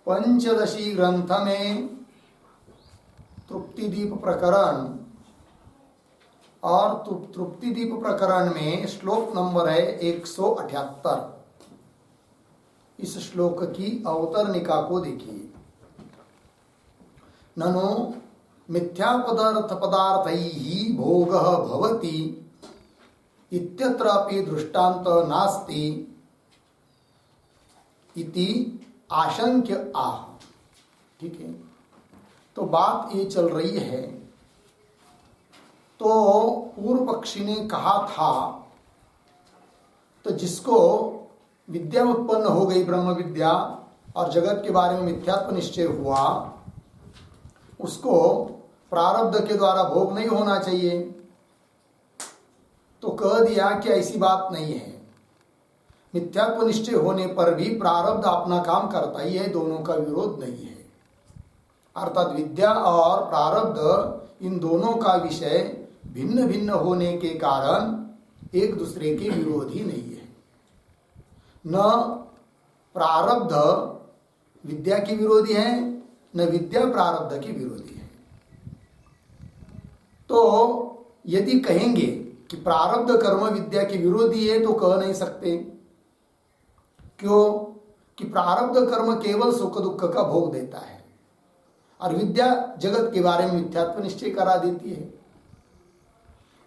पंचदशी ग्रंथ में तृप्तिदीप प्रकरण और तृप्तिदीप प्रकरण में श्लोक नंबर है 178। इस श्लोक की अवतरणिका को देखिए। ननु मिथ्या पदार्थैः भोगः भवति इत्यत्रापि दृष्टांत नास्ति इति आशंक्य आह। ठीक है, तो बात ये चल रही है। तो पूर्व पक्षी ने कहा था, तो जिसको विद्या उत्पन्न हो गई, ब्रह्म विद्या, और जगत के बारे में मिथ्यात्व निश्चय हुआ, उसको प्रारब्ध के द्वारा भोग नहीं होना चाहिए। तो कह दिया कि ऐसी बात नहीं है। मिथ्यात्व निश्चय होने पर भी प्रारब्ध अपना काम करता ही है, दोनों का विरोध नहीं है। अर्थात विद्या और प्रारब्ध इन दोनों का विषय भिन्न भिन्न होने के कारण एक दूसरे के विरोधी नहीं है। न प्रारब्ध विद्या की विरोधी है, न विद्या प्रारब्ध की विरोधी है। तो यदि कहेंगे कि प्रारब्ध कर्म विद्या के विरोधी है तो कह नहीं सकते। क्यों? कि प्रारब्ध कर्म केवल सुख दुख का भोग देता है और विद्या जगत के बारे में मिथ्यात्व निश्चय करा देती है।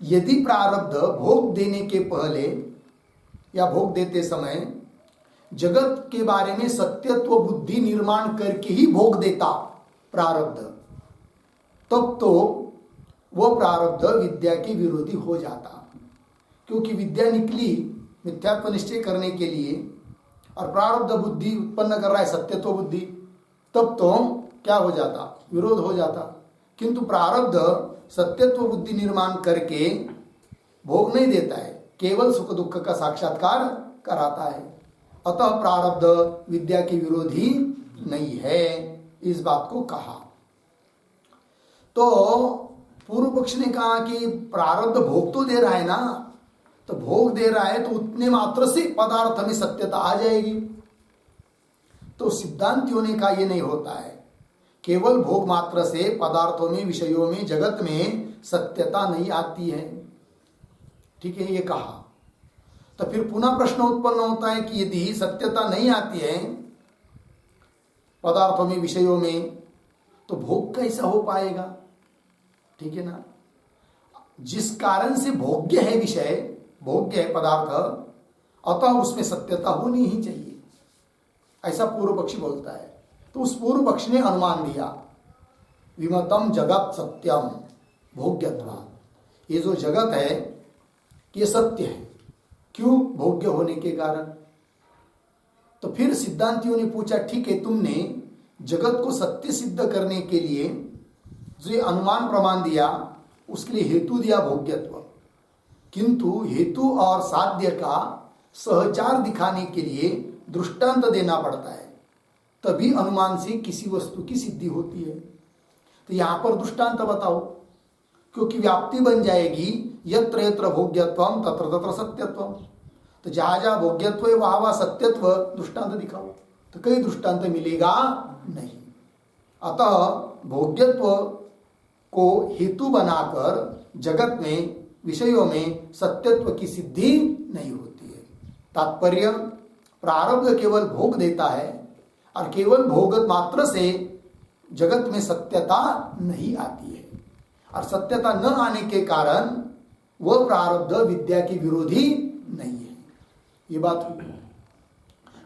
यदि प्रारब्ध भोग देने के पहले या भोग देते समय जगत के बारे में सत्यत्व बुद्धि निर्माण करके ही भोग देता प्रारब्ध, तब तो वह प्रारब्ध विद्या के विरोधी हो जाता। क्योंकि विद्या निकली मिथ्यात्व निश्चय करने के लिए और प्रारब्ध बुद्धि उत्पन्न कर रहा है सत्यत्व बुद्धि, तब तो क्या हो जाता? विरोध हो जाता। किंतु प्रारब्ध सत्यत्व बुद्धि निर्माण करके भोग नहीं देता है, केवल सुख दुख का साक्षात्कार कराता है। अतः प्रारब्ध विद्या के विरोधी नहीं है, इस बात को कहा। तो पूर्व पक्ष ने कहा कि प्रारब्ध भोग तो दे रहा है ना, तो भोग दे रहा है तो उतने मात्र से पदार्थ में सत्यता आ जाएगी। तो सिद्धांतियों ने कहा यह नहीं होता है, केवल भोग मात्र से पदार्थों में, विषयों में, जगत में सत्यता नहीं आती है। ठीक है, ये कहा। तो फिर पुनः प्रश्न उत्पन्न होता है कि यदि सत्यता नहीं आती है पदार्थों में, विषयों में, तो भोग कैसा हो पाएगा? ठीक है ना। जिस कारण से भोग्य है विषय, भोग्य है पदार्थ, अतः उसमें सत्यता होनी ही चाहिए, ऐसा पूर्व पक्षी बोलता है। तो उस पूर्व पक्षी ने अनुमान दिया, विमतम जगत सत्यम भोग्यत्वात्। ये जो जगत है ये सत्य है। क्यों? भोग्य होने के कारण। तो फिर सिद्धांतियों ने पूछा, ठीक है, तुमने जगत को सत्य सिद्ध करने के लिए जो अनुमान प्रमाण दिया, उसके लिए हेतु दिया भोग्यत्व, किंतु हेतु और साध्य का सहचार दिखाने के लिए दृष्टांत देना पड़ता है, तभी अनुमान से किसी वस्तु की सिद्धि होती है। तो यहां पर दृष्टांत बताओ, क्योंकि व्याप्ति बन जाएगी यत्र यत्र भोग्यत्वम तत्र तत्र सत्यत्वम। तो जहां जहां भोग्यत्व है वहां वहां सत्यत्व दृष्टांत दिखाओ, तो कई दृष्टांत मिलेगा नहीं। अतः भोग्यत्व को हेतु बनाकर जगत में, विषयों में सत्यत्व की सिद्धि नहीं होती है। तात्पर्य, प्रारब्ध केवल भोग देता है और केवल भोग मात्र से जगत में सत्यता नहीं आती है, और सत्यता न आने के कारण वह प्रारब्ध विद्या की विरोधी नहीं है। ये बात हुई।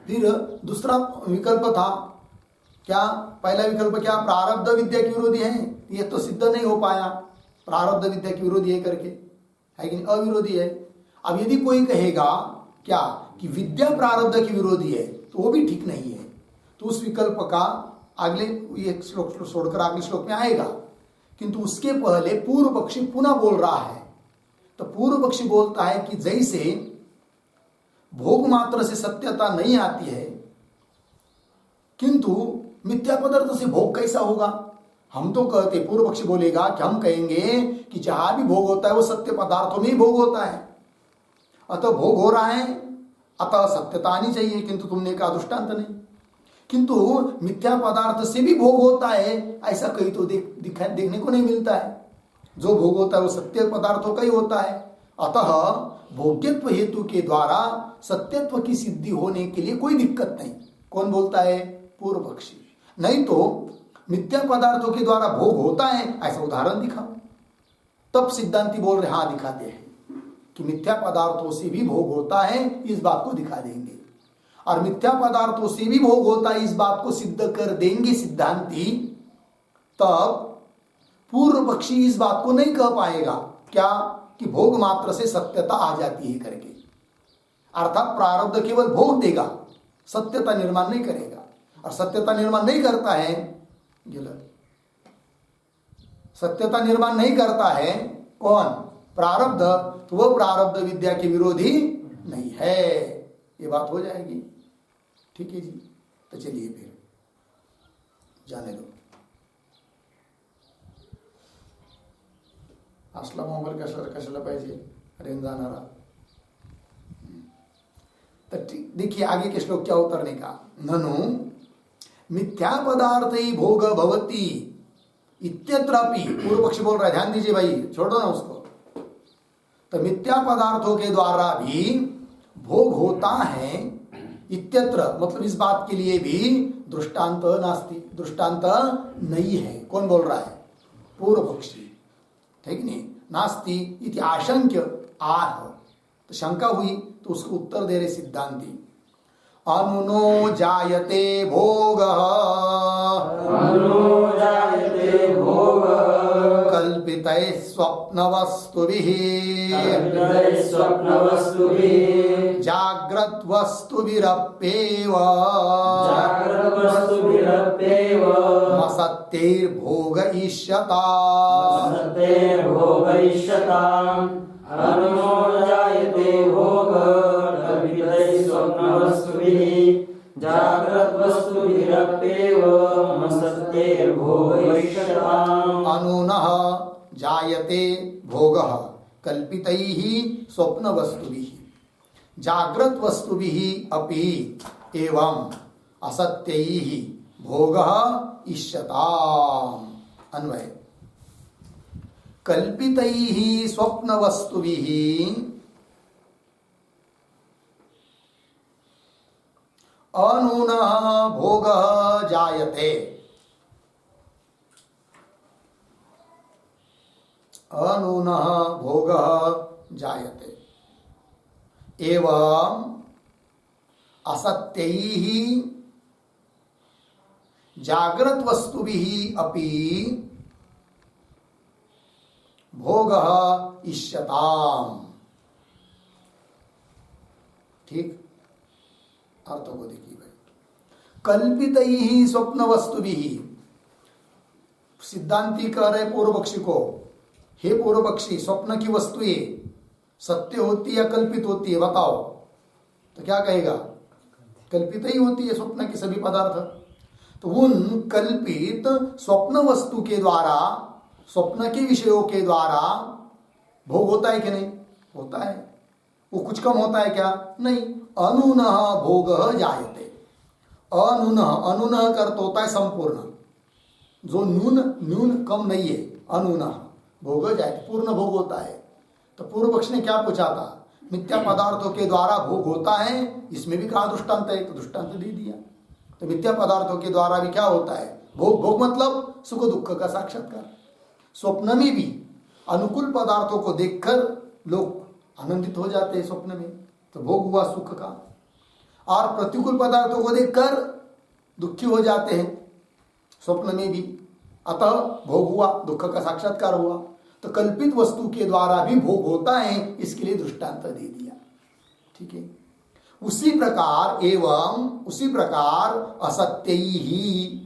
फिर दूसरा विकल्प था क्या? पहला विकल्प क्या? प्रारब्ध विद्या की विरोधी है, ये तो सिद्ध नहीं हो पाया प्रारब्ध विद्या की विरोधी है करके, है कि नहीं? अविरोधी है। अब यदि कोई कहेगा क्या कि विद्या प्रारब्ध की विरोधी है, तो वो भी ठीक नहीं है। तो उस विकल्प का अगले ये श्लोक छोड़कर अगले श्लोक में आएगा, किंतु उसके पहले पूर्व पक्षी पुनः बोल रहा है। तो पूर्व पक्षी बोलता है कि जैसे भोग मात्र से सत्यता नहीं आती है, किंतु मिथ्या पदार्थ से भोग कैसा होगा? हम तो कहते, पूर्व पक्षी बोलेगा कि हम कहेंगे कि जहां भी भोग होता है वो सत्य पदार्थों में ही भोग होता है। अतः भोग हो रहा है अतः सत्यता आनी चाहिए, किंतु तुमने कहा दृष्टांत नहीं। किंतु मिथ्या पदार्थ से भी भोग होता है, ऐसा कहीं तो देखने को नहीं मिलता है। जो भोग होता है वो सत्य पदार्थों का ही होता है। अतः भोग्यत्व हेतु के द्वारा सत्यत्व की सिद्धि होने के लिए कोई दिक्कत नहीं। कौन बोलता है? पूर्व पक्षी। नहीं तो मिथ्या पदार्थों के द्वारा भोग होता है, ऐसा उदाहरण दिखाओ। तब सिद्धांती बोल रहे हाँ दिखाते हैं कि मिथ्या पदार्थों से भी भोग होता है, इस बात को दिखा देंगे। और मिथ्या पदार्थों से भी भोग होता है, इस बात को सिद्ध कर देंगे सिद्धांती। तब पूर्व पक्षी इस बात को नहीं कह पाएगा क्या कि भोग मात्र से सत्यता आ जाती है करके। अर्थात प्रारब्ध केवल भोग देगा, सत्यता निर्माण नहीं करेगा। और सत्यता निर्माण नहीं करता है, सत्यता निर्माण नहीं करता है कौन? प्रारब्ध। तो वह प्रारब्ध विद्या के विरोधी नहीं है, ये बात हो जाएगी। ठीक है जी, तो चलिए फिर जाने दो। असला मोबाईल कशाला पाहिजे रेंज जाणारा। तो देखिए आगे के श्लोक क्या उतरने का। ननु मिथ्या पदार्थ ही भोग भवती इत्यत्रापि, पूर्व पक्षी बोल रहा है, ध्यान दीजिए भाई, छोड़ो ना उसको। तो मिथ्या पदार्थों के द्वारा भी भोग होता है, इत्यत्र मतलब इस बात के लिए भी दृष्टांत नास्ति, दृष्टांत नहीं है। कौन बोल रहा है? पूर्व पक्षी। ठीक नहीं, नास्ति इति आशंक्य आह, तो शंका हुई तो उसको उत्तर दे रहे सिद्धांती। अनुनो जायते भोग, कल्पितैः स्वप्नवस्तुभिः, जाग्रत् वस्तुभिरप्येव असत्यैर्भोग इष्यताम्। अनुनो जायते भोग कल्पितैः स्वप्नवस्तुभिः जाग्रत् वस्तुभिरप्येव असत्यैर्भोग इष्यताम्। अनुनः जायते भोगः कल्पितैः स्वप्नवस्तुभिः जाग्रत् वस्तुभिः अपि एवं असत्यैः भोगः इष्यताम्। अन्वय कल्पितैः स्वप्नवस्तुभिः अनूनः भोगः जायते, अनूनः भोगः जायते एवं असत्यैः जाग्रत् वस्तुभिः अपि भोगः इष्यताम्। ठीक, अर्थ को देखिए भाई। कल्पितैः स्वप्न वस्तुभिः, सिद्धांती कह रहे पूर्व पक्षी को, हे पूर्व पक्षी, स्वप्न की वस्तुएं सत्य होती है या कल्पित होती है बताओ? तो क्या कहेगा? कल्पित ही होती है स्वप्न की सभी पदार्थ। तो उन कल्पित स्वप्न वस्तु के द्वारा, स्वप्न के विषयों के द्वारा भोग होता है कि नहीं? होता है। वो कुछ कम होता है क्या? नहीं। अनुनः भोगः जायते, अनुनः, अनुनः का अर्थ होता है संपूर्ण, जो न्यून न्यून कम नहीं है, अनुनः भोग जायते, पूर्ण भोग होता है। तो पूर्व पक्ष ने क्या पूछा था? मिथ्या पदार्थों के द्वारा भोग होता है, इसमें भी कहा दृष्टांत है, तो दृष्टांत दे दिया। तो मिथ्या पदार्थों के द्वारा भी क्या होता है? भोग। भोग मतलब सुख दुख का साक्षात्कार। स्वप्न में भी अनुकूल पदार्थों को देखकर लोग आनंदित हो जाते हैं स्वप्न में, तो भोग हुआ सुख का। और प्रतिकूल पदार्थों को देखकर दुखी हो जाते हैं स्वप्न में भी, अतः भोग हुआ, दुख का साक्षात्कार हुआ। तो कल्पित वस्तु के द्वारा भी भोग होता है, इसके लिए दृष्टांत दे दिया। ठीक है। उसी प्रकार एवं उसी प्रकार असत्य ही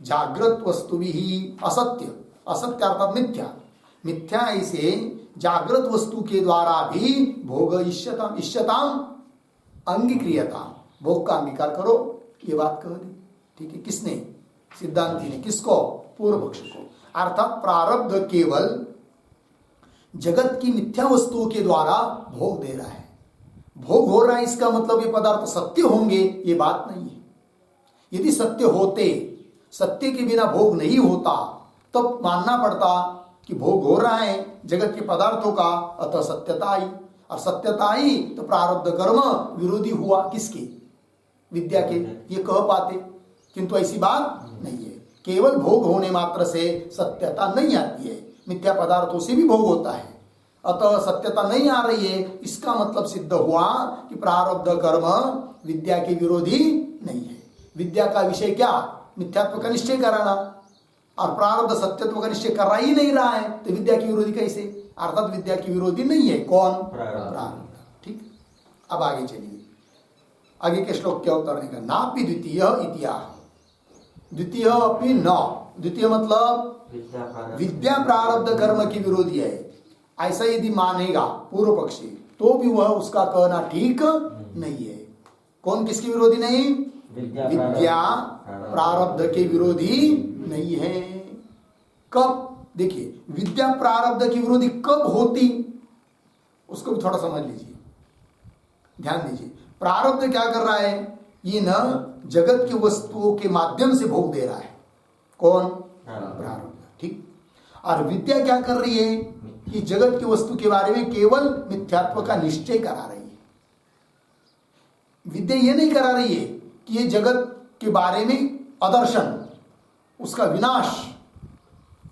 जागृत वस्तु भी, असत्य, असत्य अर्थात मिथ्या, मिथ्या ऐसे जागृत वस्तु के द्वारा भी भोग इष्यताम, इष्यताम अंगीक्रियता, भोग का अंगीकार करो, ये बात कह दी। ठीक है। किसने? सिद्धांती ने। किसको? पूर्व पक्ष को। अर्थात प्रारब्ध केवल जगत की मिथ्या वस्तुओं के द्वारा भोग दे रहा है, भोग हो रहा है इसका मतलब ये पदार्थ सत्य होंगे, ये बात नहीं है। यदि सत्य होते, सत्य के बिना भोग नहीं होता, तब मानना पड़ता कि भोग हो रहा है जगत के पदार्थों का, अतः सत्यता आई। और सत्यता आई तो प्रारब्ध कर्म विरोधी हुआ किसके? विद्या के। ये कह पाते, किंतु ऐसी बात नहीं है। केवल भोग होने मात्र से सत्यता नहीं आती है, मिथ्या पदार्थों से भी भोग होता है। अतः सत्यता नहीं आ रही है, इसका मतलब सिद्ध हुआ कि प्रारब्ध कर्म विद्या के विरोधी नहीं है। विद्या का विषय क्या? मिथ्यात्व का निश्चय कराना, और प्रारब्ध सत्यत्व का निश्चय कर ही नहीं रहा है, तो विद्या की विरोधी कैसे? अर्थात विद्या की विरोधी नहीं है कौन? प्रारब्ध। ठीक, अब आगे चलिए, आगे के श्लोक क्या उत्तर देगा? नापि द्वितीय इतिहास, द्वितीय अपि न, द्वितीय मतलब विद्या प्रारब्ध कर्म की विरोधी है, ऐसा यदि मानेगा पूर्व पक्षी, तो भी वह उसका कहना ठीक नहीं है। कौन किसकी विरोधी नहीं? विद्या प्रारब्ध के विरोधी नहीं है। कब? देखिए, विद्या प्रारब्ध की विरोधी कब होती, उसको भी थोड़ा समझ लीजिए, ध्यान दीजिए। प्रारब्ध क्या कर रहा है? ये न जगत की वस्तुओं के माध्यम से भोग दे रहा है। कौन? प्रारब्ध। ठीक। और विद्या क्या कर रही है? कि जगत की वस्तु के बारे में केवल मिथ्यात्व का निश्चय करा रही है। विद्या ये नहीं करा रही है कि ये जगत के बारे में अदर्शन, उसका विनाश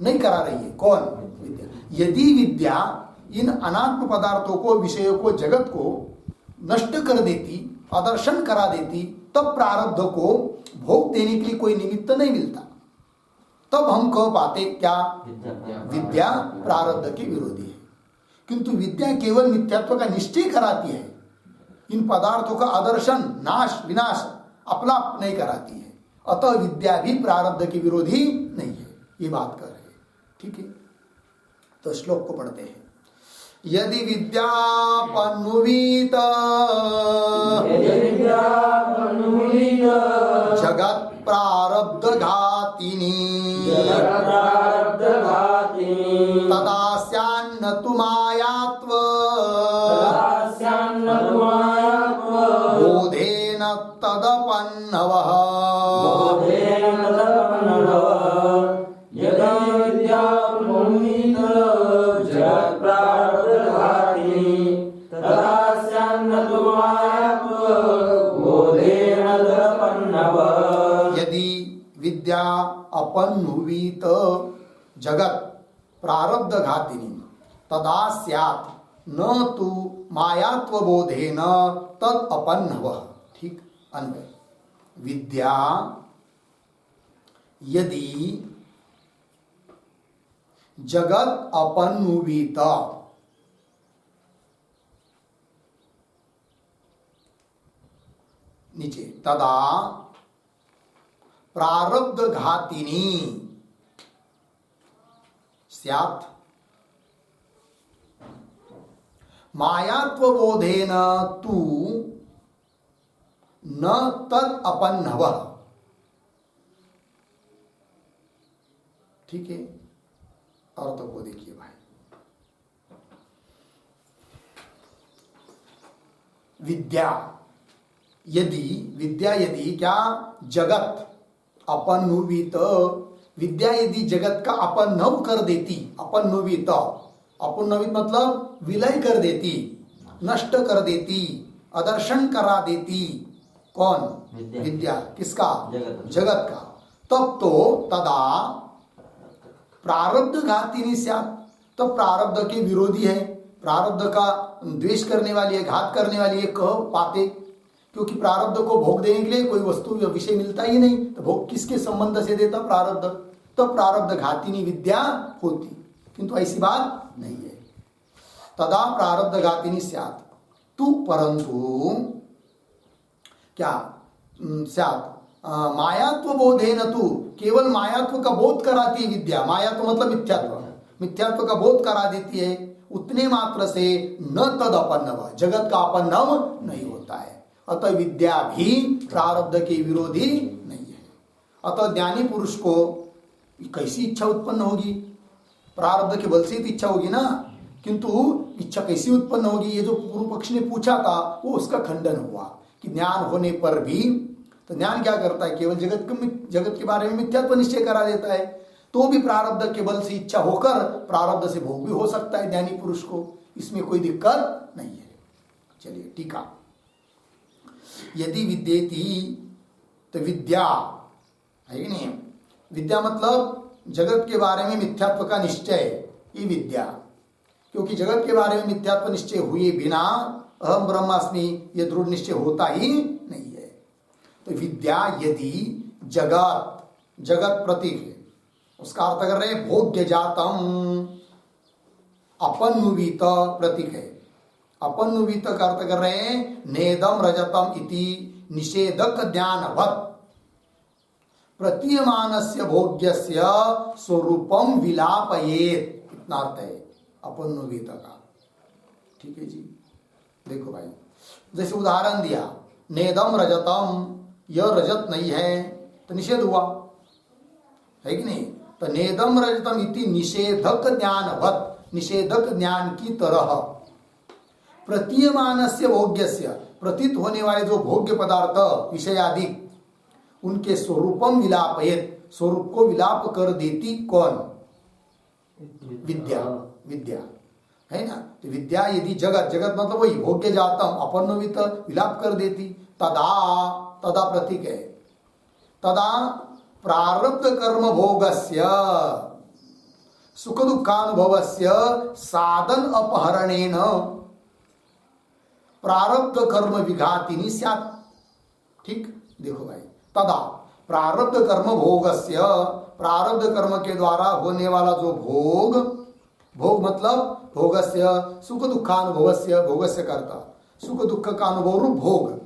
नहीं करा रही है। कौन? विद्या। यदि विद्या इन अनात्म पदार्थों को, विषयों को, जगत को नष्ट कर देती, अदर्शन करा देती, तब प्रारब्ध को भोग देने के लिए कोई निमित्त नहीं मिलता। तब हम कह पाते क्या? विद्या प्रारब्ध के विरोधी है। किंतु विद्या केवल मिथ्यात्व का निश्चय कराती है, इन पदार्थों का आदर्शन, नाश, विनाश, अपलाप नहीं कराती है। अतः विद्या भी प्रारब्ध की विरोधी नहीं है, ये बात कर रहे हैं। ठीक है, तो श्लोक को पढ़ते हैं। यदि विद्यापन्नुवीत जगत प्रारब्ध घातिनी तदा स्यान्न तु मायात्व बोधेन तदपन्नवः। यदि विद्या अपन्नुवीत जगत प्रारब्ध घातिनी तदा स्यात् न तु मायात्व बोधेन तद अपन्नवः। ठीक, अन्वय। विद्या यदि जगत अपन्नुवीत, नीचे, तदा प्रारब्ध घातिनी स्यात् मायात्व बोधेन तु न तद अपन्नवः। ठीक है, अर्थ को देखिए भाई। विद्या यदि क्या? जगत अपन्नुवीत, विद्या यदि जगत का अपन्नव कर देती, अपन्नुवीत, अपन्नवित मतलब विलय कर देती, नष्ट कर देती, अदर्शन करा देती। कौन? विद्या। किसका? जगत का। तब तो तदा प्रारब्ध घातिनी स्यात्, तब प्रारब्ध के विरोधी है, प्रारब्ध का द्वेष करने वाली है, घात करने वाली है, कह पाते। क्योंकि प्रारब्ध को भोग देने के लिए कोई वस्तु या विषय मिलता ही नहीं, तो भोग किसके संबंध से देता? प्रारब्ध। तो प्रारब्ध घातिनी विद्या होती, किंतु ऐसी बात नहीं है। तदा प्रारब्ध घातिनी स्यात् तु परंतु क्या स्यात् मायात्व बोधेन तु, केवल मायात्व का बोध कराती है विद्या। मायात्व मतलब मिथ्यात्व, मिथ्यात्व का बोध करा देती है, उतने मात्र से न तद अपन्नव, जगत का अपन्नव नहीं होता है। अतः विद्या भी प्रारब्ध के विरोधी नहीं है। अतः ज्ञानी पुरुष को कैसी इच्छा उत्पन्न होगी? प्रारब्ध के बल से ही इच्छा होगी ना, किंतु इच्छा कैसी उत्पन्न होगी, ये जो पूर्व पक्ष ने पूछा था वो उसका खंडन हुआ कि ज्ञान होने पर भी, तो ज्ञान क्या करता है, केवल जगत के बारे में मिथ्यात्व निश्चय करा देता है। तो भी प्रारब्ध के बल से इच्छा होकर प्रारब्ध से भोग भी हो सकता है ज्ञानी पुरुष को, इसमें कोई दिक्कत नहीं है। चलिए टीका, यदि विद्येति, तो विद्या है कि नहीं, विद्या मतलब जगत के बारे में मिथ्यात्व का निश्चय, ये विद्या। क्योंकि जगत के बारे में मिथ्यात्व निश्चय हुए बिना अहम ब्रह्मास्मि ये दृढ़ निश्चय होता ही नहीं है। तो विद्या यदि जगत, जगत प्रतीक है, उसका अर्थ कर रहे हैं भोग्य जातम, अपन्नुवीत प्रतीक है, अपन्नुवीत का अर्थ कर रहे हैं नेदम रजतम इति निषेधक ज्ञानवत् प्रतीयमानस्य भोग्यस्य स्वरूपम विलापयेत, इतना अर्थ है अपन्नुवीत का। ठीक है जी, देखो भाई, जैसे उदाहरण दिया नेदम रजतम, यह रजत नहीं है तो निषेध हुआ है कि नहीं। तो नेदम रजतम इति निषेधक ज्ञानवत्, निषेधक ज्ञान की तरह प्रतीयमानस्य भोग्यस्य, प्रतीत होने वाले जो भोग्य पदार्थ विषयादि, उनके स्वरूपम विलापयेत, स्वरूप को विलाप कर देती कौन, विद्या, विद्या है ना। तो विद्या यदि जगत, जगत मतलब वही भोग्य जातम, अपन्नवित विलाप कर देती, तदा, तदा प्रतीक है, तदा प्रारब्ध कर्म भोगस्य सुख दुखानुभवस्य साधन अपहरणेन प्रारब्ध कर्म विघातिनी स्यात्। ठीक, देखो भाई, तदा प्रारब्ध कर्म भोगस्य, प्रारब्ध कर्म के द्वारा होने वाला जो भोग, भोग मतलब भोगस्य सुख दुखानुभवस्य, भोगस्य करता सुख दुख का अनुभव रूप भोग,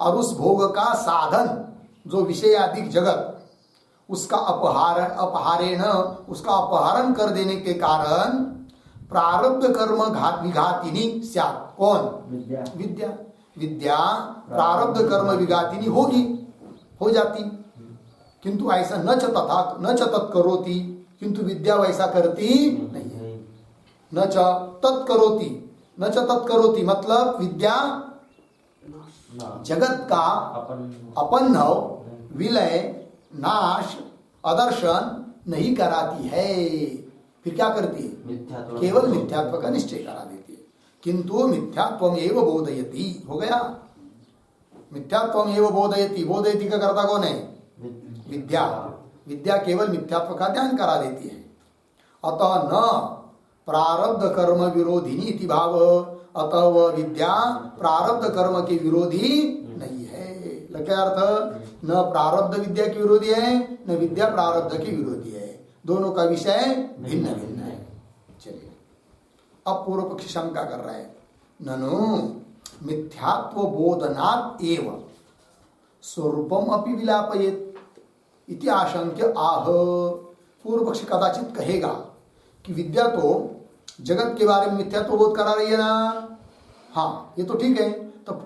और उस भोग का साधन जो विषयादिक जगत, उसका अपहारेण, उसका अपहरण कर देने के कारण प्रारब्ध कर्म विघातिनी स्यात्, कौन, विद्या, विद्या, विद्या प्रारब्ध कर्म विघातिनी होगी, हो जाती। किंतु ऐसा न च तथा, न च तत्करोति, किंतु विद्या वैसा करती नहीं है। न च तत्करोति, न च तत्करोति मतलब विद्या जगत का अपन्नव, विलय, नाश, अदर्शन नहीं कराती है। फिर क्या करती है, केवल मिथ्यात्व का निश्चय करा देती है। किंतु मिथ्यात्वम एव बोधयति, हो गया, मिथ्यात्वम एव बोधयति, बोधयति का कर्ता कौन है, विद्या, विद्या केवल मिथ्यात्व का ज्ञान करा देती है। अतः न प्रारब्ध कर्म विरोधिनी इति भाव, अतः वह विद्या प्रारब्ध कर्म के विरोधी नहीं है। क्या अर्थ, न प्रारब्ध विद्या की विरोधी है, न विद्या प्रारब्ध की विरोधी है, दोनों का विषय भिन्न भिन्न है। चलिए, अब पूर्व पक्षी शंका कर रहा है, ननु मिथ्यात्व बोधनात् एव स्वरूपम अपि विलापयेत इति आशंक्य आह। पूर्व पक्षी कदाचित कहेगा कि विद्या तो जगत के बारे में मिथ्यात्व बोध करा रही है ना, हाँ ये तो ठीक है, तो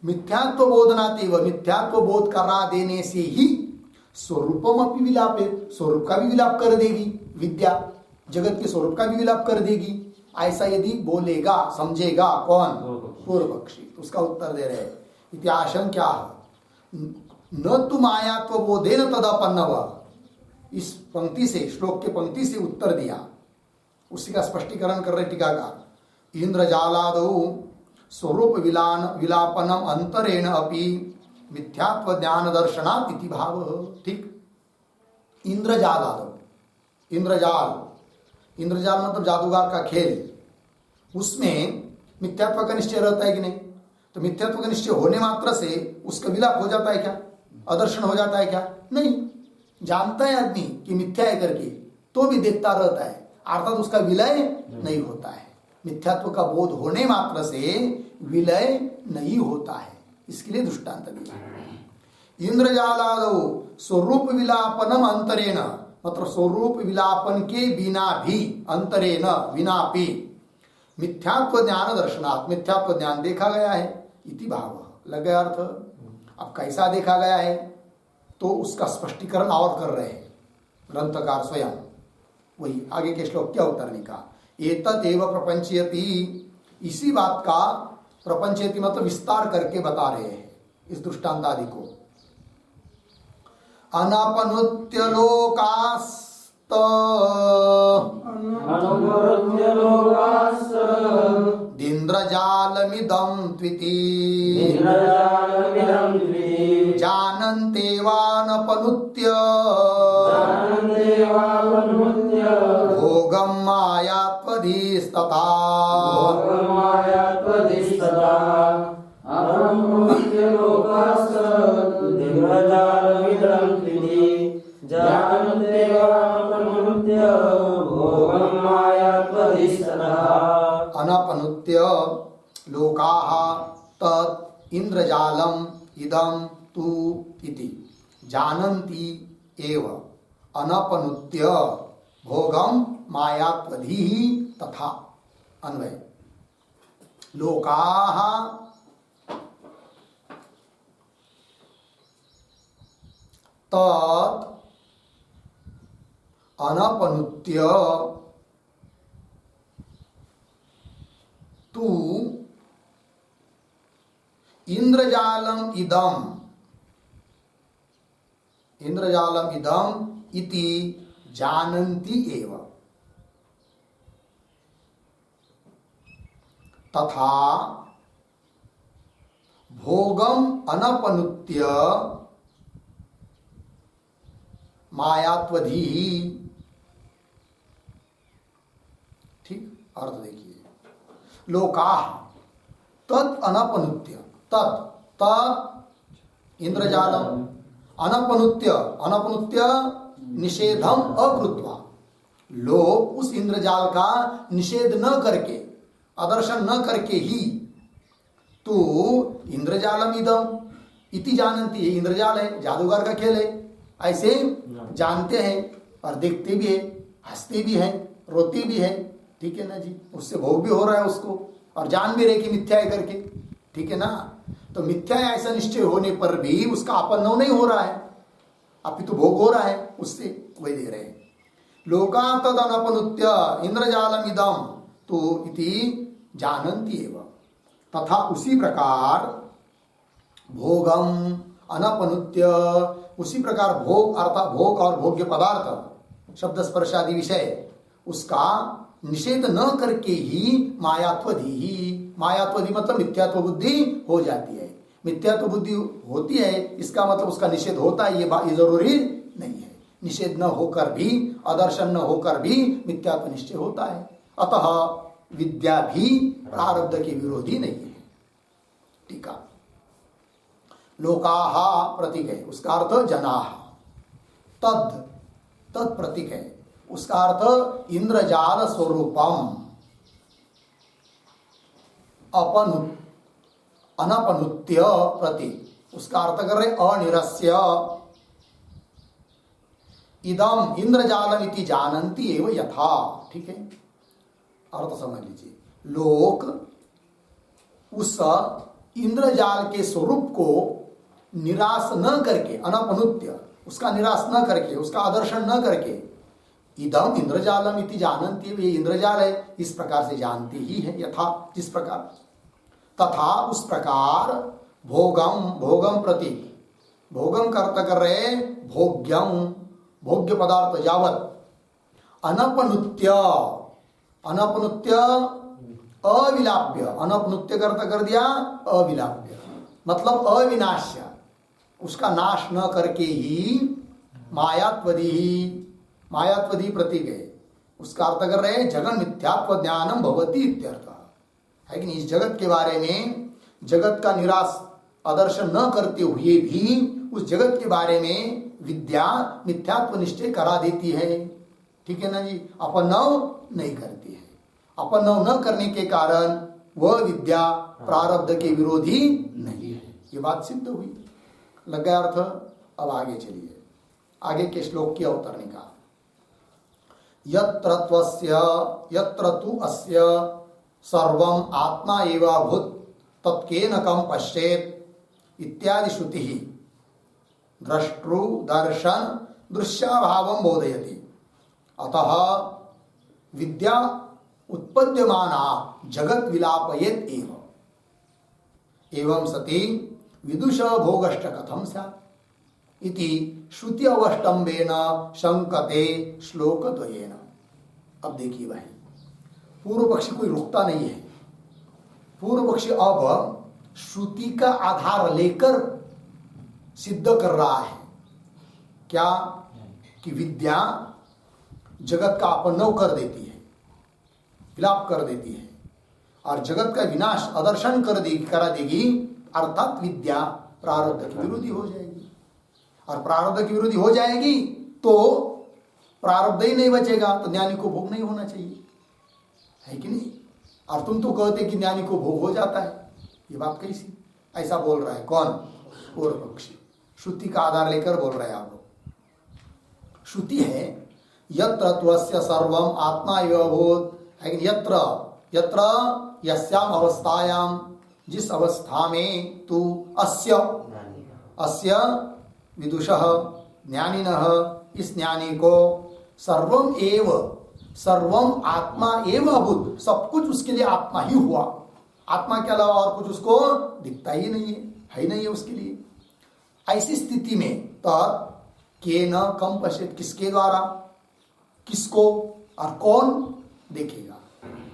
मिथ्यात्व बोधनात् एव, मिथ्यात्व बोध करा देने से ही स्वरूपम अपि विलापेत, स्वरूप का भी विलाप कर देगी विद्या, जगत के स्वरूप का भी विलाप कर देगी। ऐसा यदि बोलेगा, समझेगा कौन, पूर्व पक्षी, तो उसका उत्तर दे रहे इति आशंक्या न तु मायात्व बोधेन तदपन्नव। इस पंक्ति से, श्लोक के पंक्ति से उत्तर दिया, उसी का स्पष्टीकरण कर रहे टीकाकार। इंद्रजालादौ स्वरूप विलापनम अंतरेण अपि मिथ्यात्व ज्ञान दर्शनात् इति भाव। ठीक, इंद्रजालादौ, इंद्रजाल, इंद्रजाल मतलब जादूगर का खेल, उसमें मिथ्यात्व का निश्चय रहता है कि नहीं। तो मिथ्यात्व का निश्चय होने मात्र से उसका विलाप हो जाता है क्या, अदर्शन हो जाता है क्या, नहीं। जानता है आदमी कि मिथ्या है करके, तो भी देखता रहता है, अर्थात उसका विलय नहीं होता है। मिथ्यात्व का बोध होने मात्र से विलय नहीं होता है, इसके लिए दृष्टांत दिया। इंद्रजालादौ स्वरूप विलापनम अंतरेण, मतलब स्वरूप विलापन के बिना भी, अंतरेण बिना भी मिथ्यात्व ज्ञान दर्शनात्, मिथ्यात्व ज्ञान देखा गया है इति भाव। लग गया अर्थ। अब कैसा देखा गया है, तो उसका स्पष्टीकरण और कर रहे हैं ग्रंथकार स्वयं। वही आगे के श्लोक क्या उत्तर निका, एतदेव प्रपंचयति, इसी बात का प्रपंचयति मतलब विस्तार करके बता रहे हैं इस दृष्टांत आदि को। अनपनुत्य लोकास्त अनुमरुत्य लोकास्त दिन्द्रजालमिदं त्विति इंद्रजालमिदं द्विति जानन्तेवानपनुत्य जानन्तेवापनुत्य भोगं मायात्वधीस्तथा भोगमायात्वधिष्ठता अनुमरुत्य लोकास्त इंद्रजालमिदं द्विति जानन्तेवापनुत्य भोगमायात्वधिष्ठता अनपनुत्य लोकाः तत् इंद्रजालम इदं तु इति जानन्ति एव अनपनुत्य भोगम मायात्वधीः तथा। अन्वय लोकाः तत् अनपनुत्य तु इंद्रजालम इदम इति जानन्ति एव तथा भोगम अनपनुत्य मायात्वधि। ठीक, अर्थ देखिए। लोकाः तत् अनपनुत्य, तत् इंद्रजालम, अनपनुत्य निषेधम अकृत्वा, लोग उस इंद्रजाल का निषेध न करके, आदर्शन न करके ही तो इंद्रजालम इदम इति जानती है, इंद्रजाल है, जादूगर का खेल है, ऐसे जानते हैं और देखते भी है, हंसते भी हैं, रोते भी है। ठीक है ना जी, उससे भोग भी हो रहा है उसको और जान भी रहे कि मिथ्या है करके। ठीक है ना, तो मिथ्या है ऐसा निश्चय होने पर भी उसका अपन्नव नहीं हो रहा है, अपितु भोग हो रहा है उससे, वही दे रहे हैं। लोका तद अनपनुत्य इंद्रजालम इदम तो इति जानन्ति एव तथा उसी प्रकार भोगम अनपनुत्य, उसी प्रकार भोग अर्थात भोग और भोग्य पदार्थ शब्द स्पर्शादि विषय उसका निषेध न करके ही मायात्वधि, मायात्वधि मतलब मिथ्यात्व बुद्धि हो जाती है। मिथ्यात्व बुद्धि होती है इसका मतलब उसका निषेध होता है, ये जरूरी नहीं है। निषेध न होकर भी, आदर्शन न होकर भी मिथ्यात्व निश्चय होता है। अतः विद्या भी प्रारब्ध के विरोधी नहीं है। टीका लोकाः प्रतीक है, उसका अर्थ जनाः, तद तद प्रतीक है, उसका अर्थ इंद्रजाल स्वरूपम अनपनुत्य प्रतीक, उसका अर्थ कर रहे अनिरस्य इदम इंद्रजालम इति जानन्ति एव यथा। ठीक है, अर्थ समझ लीजिए। लोक उस इंद्रजाल के स्वरूप को निराश न करके, अनपनुत्य उसका निराश न करके, उसका आदर्शन न करके, इदम इंद्रजालम इति जानन्ति, ये इंद्रजाल है इस प्रकार से जानती ही है, यथा जिस प्रकार, तथा उस प्रकार भोगम, भोगम प्रतीक, भोगम करता कर रहे भोग्यम, भोग्य पदार्थ यावत, अनपनुत्य, अनपनुत्य अविलाप्य, अनपनुत्य करता कर दिया अविलाप्य मतलब अविनाश्य, उसका नाश न करके ही मायात्वधि, मायात्वधि प्रतीक है, उसका अर्थ कर रहे जगन मिथ्यात्व ज्ञानम भवति इत्यर्थ है कि नहीं। इस जगत के बारे में, जगत का निराश आदर्शन न करते हुए भी उस जगत के बारे में विद्या मिथ्यात्व निश्चय करा देती है। ठीक है ना जी, अपनव नहीं करती है। अपनव न करने के कारण वह विद्या प्रारब्ध के विरोधी नहीं है। ये बात सिद्ध हुई, लग गया अर्थ। अब आगे चलिए, आगे के श्लोक की अवतरणिका। यत्र तु अस्य सर्वम आत्मा एव भूत तत्केन कम पश्येत इत्यादि श्रुति द्रष्टृ दर्शन दृश्याभावं बोधयति। अतः विद्या उत्पद्यमाना जगत विलापयेत एवं सति विदुष भोगष्ट कथम स्यात् इति श्रुति अवष्टम्बेन शंकते श्लोक द्वयेन। अब देखिए भाई, पूर्व पक्षी कोई रुकता नहीं है। पूर्व पक्षी अब श्रुति का आधार लेकर सिद्ध कर रहा है क्या, कि विद्या जगत का अपनव कर देती है, विलाप कर देती है और जगत का विनाश अदर्शन करा देगी। अर्थात विद्या प्रारब्ध की विरोधी हो जाएगी, और प्रारब्ध की विरोधी हो जाएगी तो प्रारब्ध ही नहीं बचेगा, तो ज्ञानी को भोग नहीं होना चाहिए, है कि नहीं। और तुम तो कहते कि ज्ञानी को भोग हो जाता है, ये बात कैसी? ऐसा बोल रहा है कौन? पूर्व पक्षी। श्रुति का आधार लेकर बोल रहे हैं आप लोग। श्रुति है यत्र त्वस्य सर्वम आत्मा एव अभूत, है कि यत्र यत्र यस्याम अवस्थायाम, जिस अवस्था में तू अस्य अस्य विदुषः ज्ञानिनः, इस ज्ञानी को सर्वम एव, सर्वम आत्मा एव अभूत, सब कुछ उसके लिए आत्मा ही हुआ। आत्मा के अलावा और कुछ उसको दिखता ही नहीं है ही नहीं है उसके लिए। ऐसी स्थिति में तत् केन कम पश्येत, किसके द्वारा, किसको और कौन देखेगा,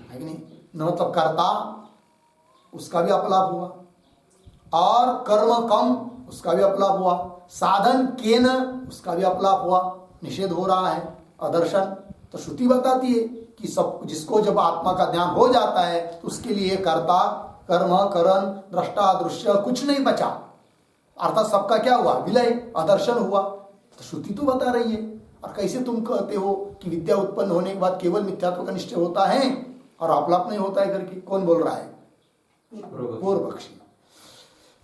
है कि नहीं। न मतलब कर्ता, उसका भी अपलाप हुआ, और कर्म कम, उसका भी अपलाप हुआ, साधन केन, उसका भी अपलाप हुआ, निषेध हो रहा है, अदर्शन। तो श्रुति बताती है कि सब, जिसको जब आत्मा का ज्ञान हो जाता है तो उसके लिए कर्ता, कर्म, करण, दृष्टा, दृश्य कुछ नहीं बचा, अर्थात सबका क्या हुआ? विलय, अदर्शन हुआ। तो श्रुति तो बता रही है। और कैसे तुम कहते हो कि विद्या उत्पन्न होने के बाद केवल मिथ्यात्व का निश्चय होता है और अपलाप नहीं होता है करके? कौन बोल रहा है? पूर्व पक्षी।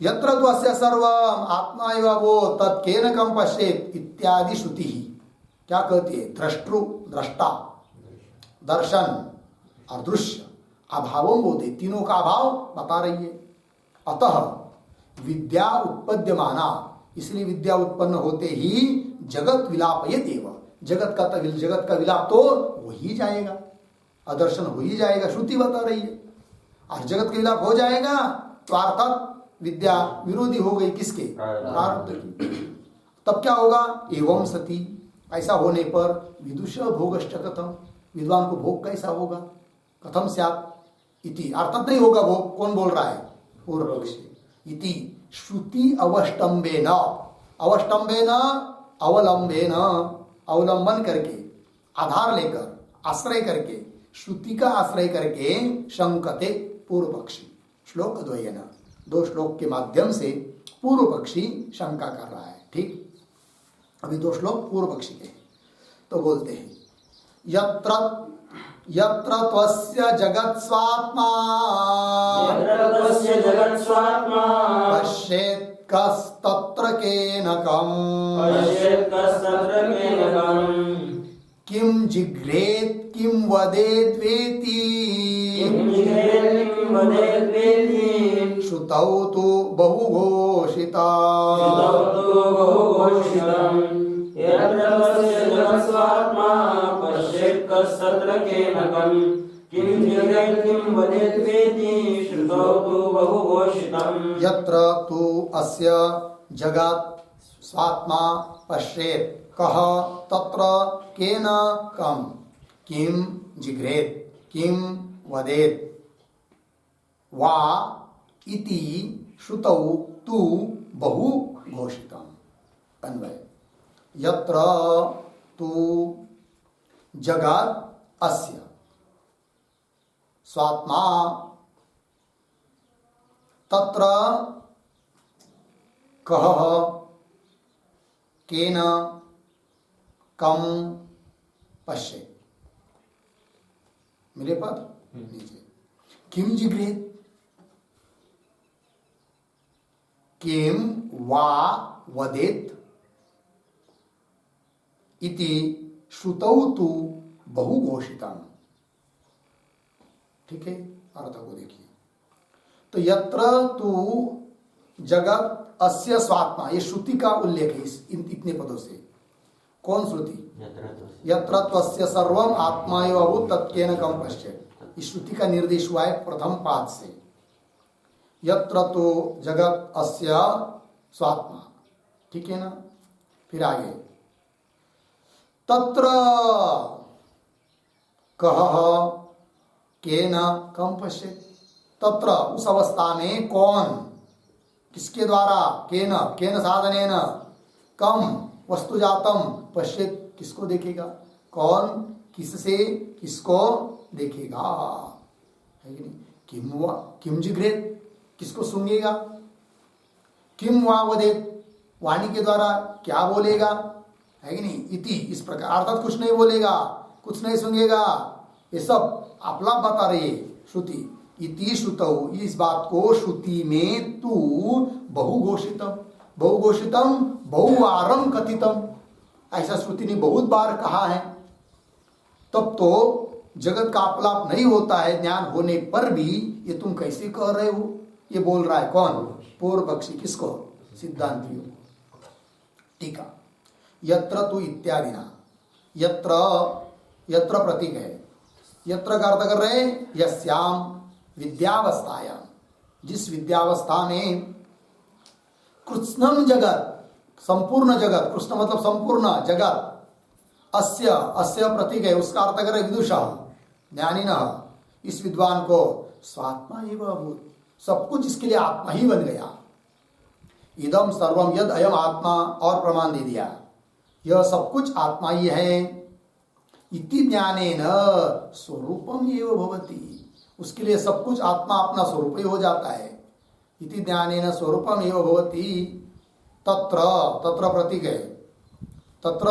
यत्र त्वस्य सर्वम आत्मा एव अभूत् तत् केन कम पश्येत् इत्यादि श्रुति ही क्या कहती है? द्रष्टृ, दृष्टा, दर्शन और दृश्य अभावों बोधे, तीनों का अभाव बता रही है। अतः विद्या उत्पद्यमाना, इसलिए विद्या उत्पन्न होते ही जगत विलापयेत एव, जगत का विलाप तो हो ही जाएगा, अदर्शन हो ही जाएगा, श्रुति बता रही है। और जगत का विलाप हो जाएगा तो अर्थात विद्या विरोधी हो गई किसके? प्रारब्ध की। तब क्या होगा? एवं सती, ऐसा होने पर विदुष भोगश्च कथम, विद्वान को भोग कैसा होगा? कथम स्यात् इति, अर्थात नहीं होगा भोग। कौन बोल रहा है? पूर्व पक्षी। इति श्रुति अवष्टम्बेन, अवष्टम्बेन अवलंबेन, अवलंबन करके, आधार लेकर, आश्रय करके, श्रुति का आश्रय करके, शंकते पूर्व पक्षी। श्लोक द्वयेन, दो श्लोक के माध्यम से पूर्व पक्षी शंका कर रहा है। ठीक, अभी दो श्लोक पूर्व पक्षी के। तो बोलते हैं यत्र यत्र त्वस्य जगत्स्वात्मा पश्येत् कस्तत्र केनकम् किं जिघ्रेत् किं वदेद्वेति श्रुतौ तु बहुघोषिता। यत्र तु अस्य जगत् स्वात्मा पश्येत् कः तत्र केन कं किं जिघ्रेत् किं वदेत् वा इति श्रुतौ तु बहु घोषितम्। अन्वय यत्र तु जगत् अस्य स्वात्मा तत्र कः केन कम पश्येत्, मिले पद नीचे, किम जिघ्रेत्, किम वा वदेत् इति श्रुतौ तु बहुघोषितम्। ठीक है, अर्थ को देखिए। तो यत्र तु जगत अस्य स्वात्मा, ये श्रुति का उल्लेख है इतने पदों से। कौन श्रुति? यत्र त्वस्य सर्वम आत्मा एव अभूत् तत् केन कम पश्येत्। इस श्रुति का निर्देश हुआ है प्रथम पाद से, यत्र तो जगत अस्य स्वात्मा, ठीक है ना। फिर आगे तत्र कह केन कम पश्येत, तत्र उस अवस्था में कौन किसके द्वारा, केन केन साधनेन कम वस्तुजातम पश्येत किसको देखेगा, कौन किससे किसको देखेगा, है कि नहीं। किम जिग्रेत किसको सूंघेगा, किम वा वदेत वाणी के द्वारा क्या बोलेगा, है कि नहीं। इति इस प्रकार अर्थात कुछ नहीं बोलेगा, कुछ नहीं सूंघेगा, ये सब आपला बता रही है श्रुति। इति श्रुतौ इस बात को श्रुति में तू बहुघोषितम बहुघोषितम बहुवारम कथितम, ऐसा श्रुति ने बहुत बार कहा है। तब तो जगत का अपलाप नहीं होता है ज्ञान होने पर भी, ये तुम कैसे कह रहे हो, ये बोल रहा है कौन, पूर्व पक्षी, किसको, सिद्धांतियों। टीका यत्र तु इत्यादि ना, यत्र यत्र प्रतीक है, यत्र का अर्थ कर रहे यस्याम विद्यावस्थायाम, जिस विद्यावस्था में कृष्णम जगत संपूर्ण जगत, कृष्ण मतलब संपूर्ण जगत, अस्य अस्य प्रतीक है, उसका अर्थ कर विदुषा ज्ञानिनः, इस विद्वान को स्वात्मा एव अभूत, सब कुछ इसके लिए आत्मा ही बन गया। इदम सर्वम यद अयम आत्मा, और प्रमाण दे दिया यह सब कुछ आत्मा ही है। इति ज्ञानेन स्वरूपम एव भवति, उसके लिए सब कुछ आत्मा अपना स्वरूप ही हो जाता है। इति ज्ञानेन स्वरूपम एव भवति। तत्र तत्र प्रतीक है, तत्र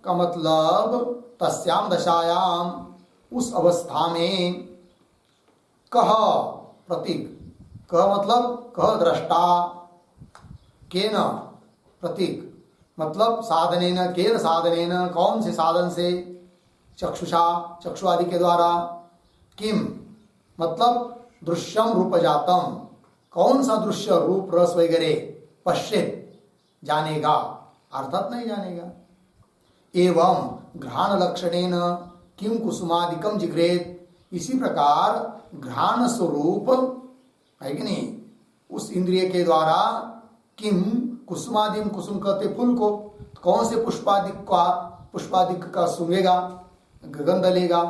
का मतलब तस्याम दशायाम, उस अवस्था में, कह प्रतीक, कह मतलब कह दृष्टा, केन प्रतीक मतलब साधनेन, केन साधनेन कौन से साधन से, चक्षुषा चक्षु आदि के द्वारा, किम मतलब दृश्यम रूपजातम, कौन सा दृश्य रूप रस वगैरह, पश्चित जानेगा अर्थात नहीं जानेगा। एवं घ्राण लक्षणेन किम कुसुमादिकम जिग्रेत, इसी प्रकार घ्राण स्वरूप, है कि नहीं, उस इंद्रिय के द्वारा, किम कुसुमादिम, कुसुम कहते फूल को, कौन से पुष्पादिक का सूंघेगा, गंध लेगा।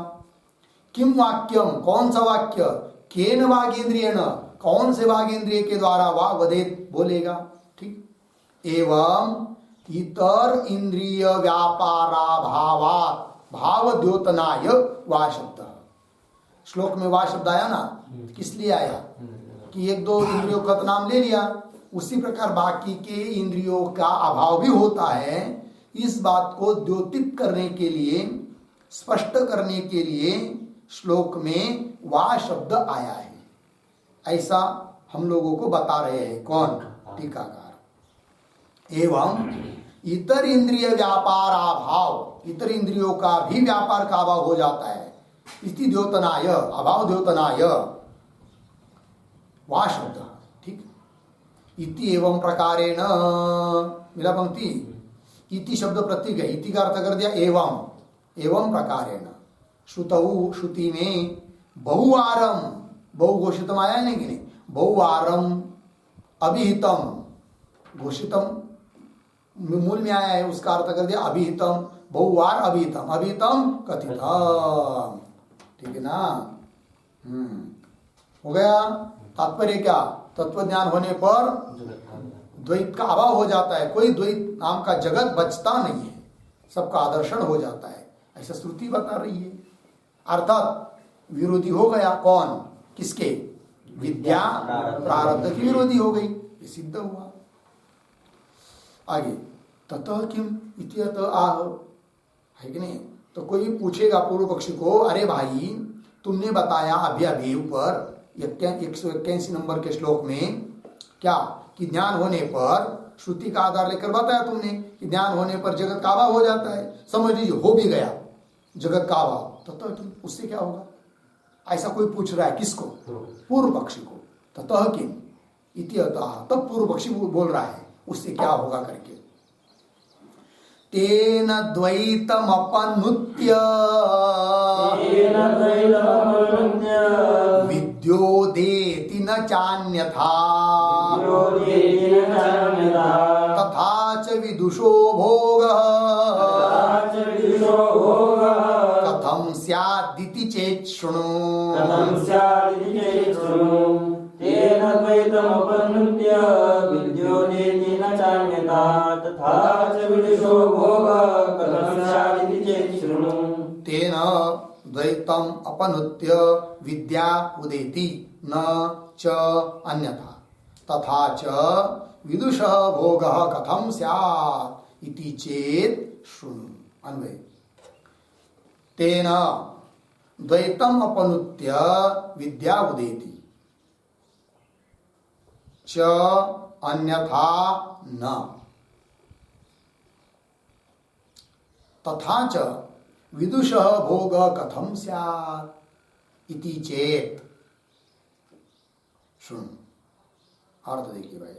किम वाक्यम, कौन सा वाक्य, केन वागेंद्रियन, कौन से वागेंद्रिय के द्वारा वाग वदेत बोलेगा, ठीक। एवं इतर इंद्रिय व्यापाराभावात् भाव द्योतनाय वा शब्द, श्लोक में वा शब्द आया ना, किस लिए आया कि एक दो इंद्रियों का नाम ले लिया, उसी प्रकार बाकी के इंद्रियों का अभाव भी होता है। इस बात को द्योतित करने के लिए, स्पष्ट करने के लिए श्लोक में वा शब्द आया है, ऐसा हम लोगों को बता रहे हैं कौन, टीकाकार। एवं इतर इंद्रिय व्यापार अभाव, इतर इंद्रियों का भी व्यापार का अभाव हो जाता है। इति द्योतनाय, अभाव द्योतनाय वा शब्द, ठीक। इति एवं प्रकारेण, मिला पंक्ति, इति शब्द प्रतीक है, इति का अर्थ कर दिया एवं, एवं प्रकारेण श्रुतौ, श्रुति में बहुवारम, बहुघोषितम आया है कि नहीं, बहुवारम अभिहितम, घोषितम मूल में आया है, उसका अर्थ कर दिया अभिहितम, बहुवार अभिहितम, अभिहितम कथितम, ठीक है ना। हो गया। तात्पर्य क्या, तत्व ज्ञान होने पर द्वैत का अभाव हो जाता है, कोई द्वैत नाम का जगत बचता नहीं है, सबका आदर्शन हो जाता है, ऐसा श्रुति बता रही है। अर्थात विरोधी हो गया कौन, किसके, विद्या प्रारब्ध की विरोधी हो गई, ये सिद्ध हुआ। आगे ततः किम इत्यत आह, है कि नहीं। तो कोई पूछेगा पूर्व पक्षी को, अरे भाई तुमने बताया अभी अभी ऊपर 181 नंबर के श्लोक में क्या, कि ज्ञान होने पर, श्रुति का आधार लेकर बताया तुमने कि ज्ञान होने पर जगत का अभाव हो जाता है, समझ लीजिए हो भी गया जगत का अभाव, ततः किम, उससे क्या होगा, ऐसा कोई पूछ रहा है किसको, पूर्व पक्षी को। ततः किम इति अतः, तब पूर्व पक्षी बोल रहा है उससे क्या होगा करके। तेन द्वैतमपनुत्य तेन द्वैतमपनुत्य विद्योदेति न चान्यथा विद्योदेति न चान्यथा तथा च विदुषो भोगः तथा च विदुषो भोगः कथं स्यादिति चेत् शृणु। कथं स्यादिति चेत् शृणु। तेन द्वैतमपनुत्य विद्योदेति न चान्यथा तथा च विदुषो भोगः कथं स्यादिति चेत् शृणु। तेन द्वैतम अपनुत्य विद्या उदेति न च अन्यथा तथा च विदुषः भोगः कथं स्यात् इति चेत् शृणु। अन्वय तेन द्वैतम अपनुत्य विद्या उदेति च अन्यथा न तथा च विदुषः भोग कथं स्यात् इति चेत् सुन अर्थ देखिए भाई।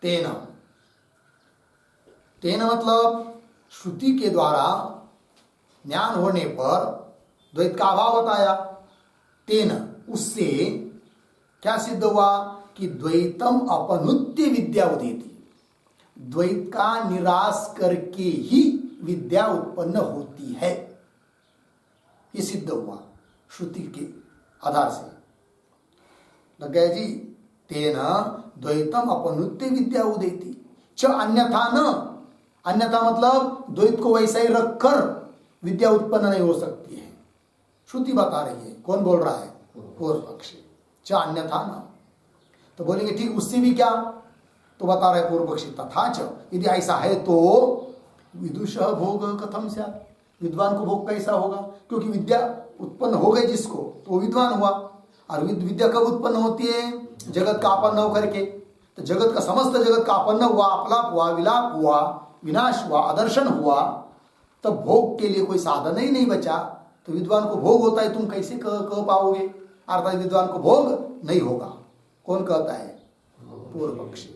तेन तेन मतलब श्रुति के द्वारा ज्ञान होने पर द्वैत का अभाव बताया। तेन उससे क्या सिद्ध हुआ कि द्वैतम अपनुत्य विद्या उदेति, द्वैत का निराश करके ही विद्या उत्पन्न होती है। ये सिद्ध हुआ श्रुति के आधार से। लग गया जी। तेन द्वैतम अपनुत्य विद्या उदेति च अन्यथा न, अन्यथा मतलब द्वैत को वैसा ही रखकर विद्या उत्पन्न नहीं हो सकती है। श्रुति बता रही है। कौन बोल रहा है? पूर्व पक्षी। च अन्यथा न, तो बोलेंगे ठीक उससे भी क्या, तो बता रहे पूर्व पक्षी तथा च यदि ऐसा है तो विदुषः भोग कथम स्यात्, विद्वान को भोग कैसा होगा? क्योंकि विद्या उत्पन्न हो गई जिसको तो वो विद्वान हुआ। और विद्या कब उत्पन्न होती है? जगत का आपन्न होकर के। तो जगत का समस्त जगत का आपन्न हुआ, अपलाप हुआ, विलाप हुआ, विनाश हुआ, अदर्शन हुआ, तब भोग के लिए कोई साधन ही नहीं बचा। तो विद्वान को भोग होता है, तुम कैसे कह पाओगे? अर्थात विद्वान को भोग नहीं होगा। कौन कहता है? पूर्व पक्षी।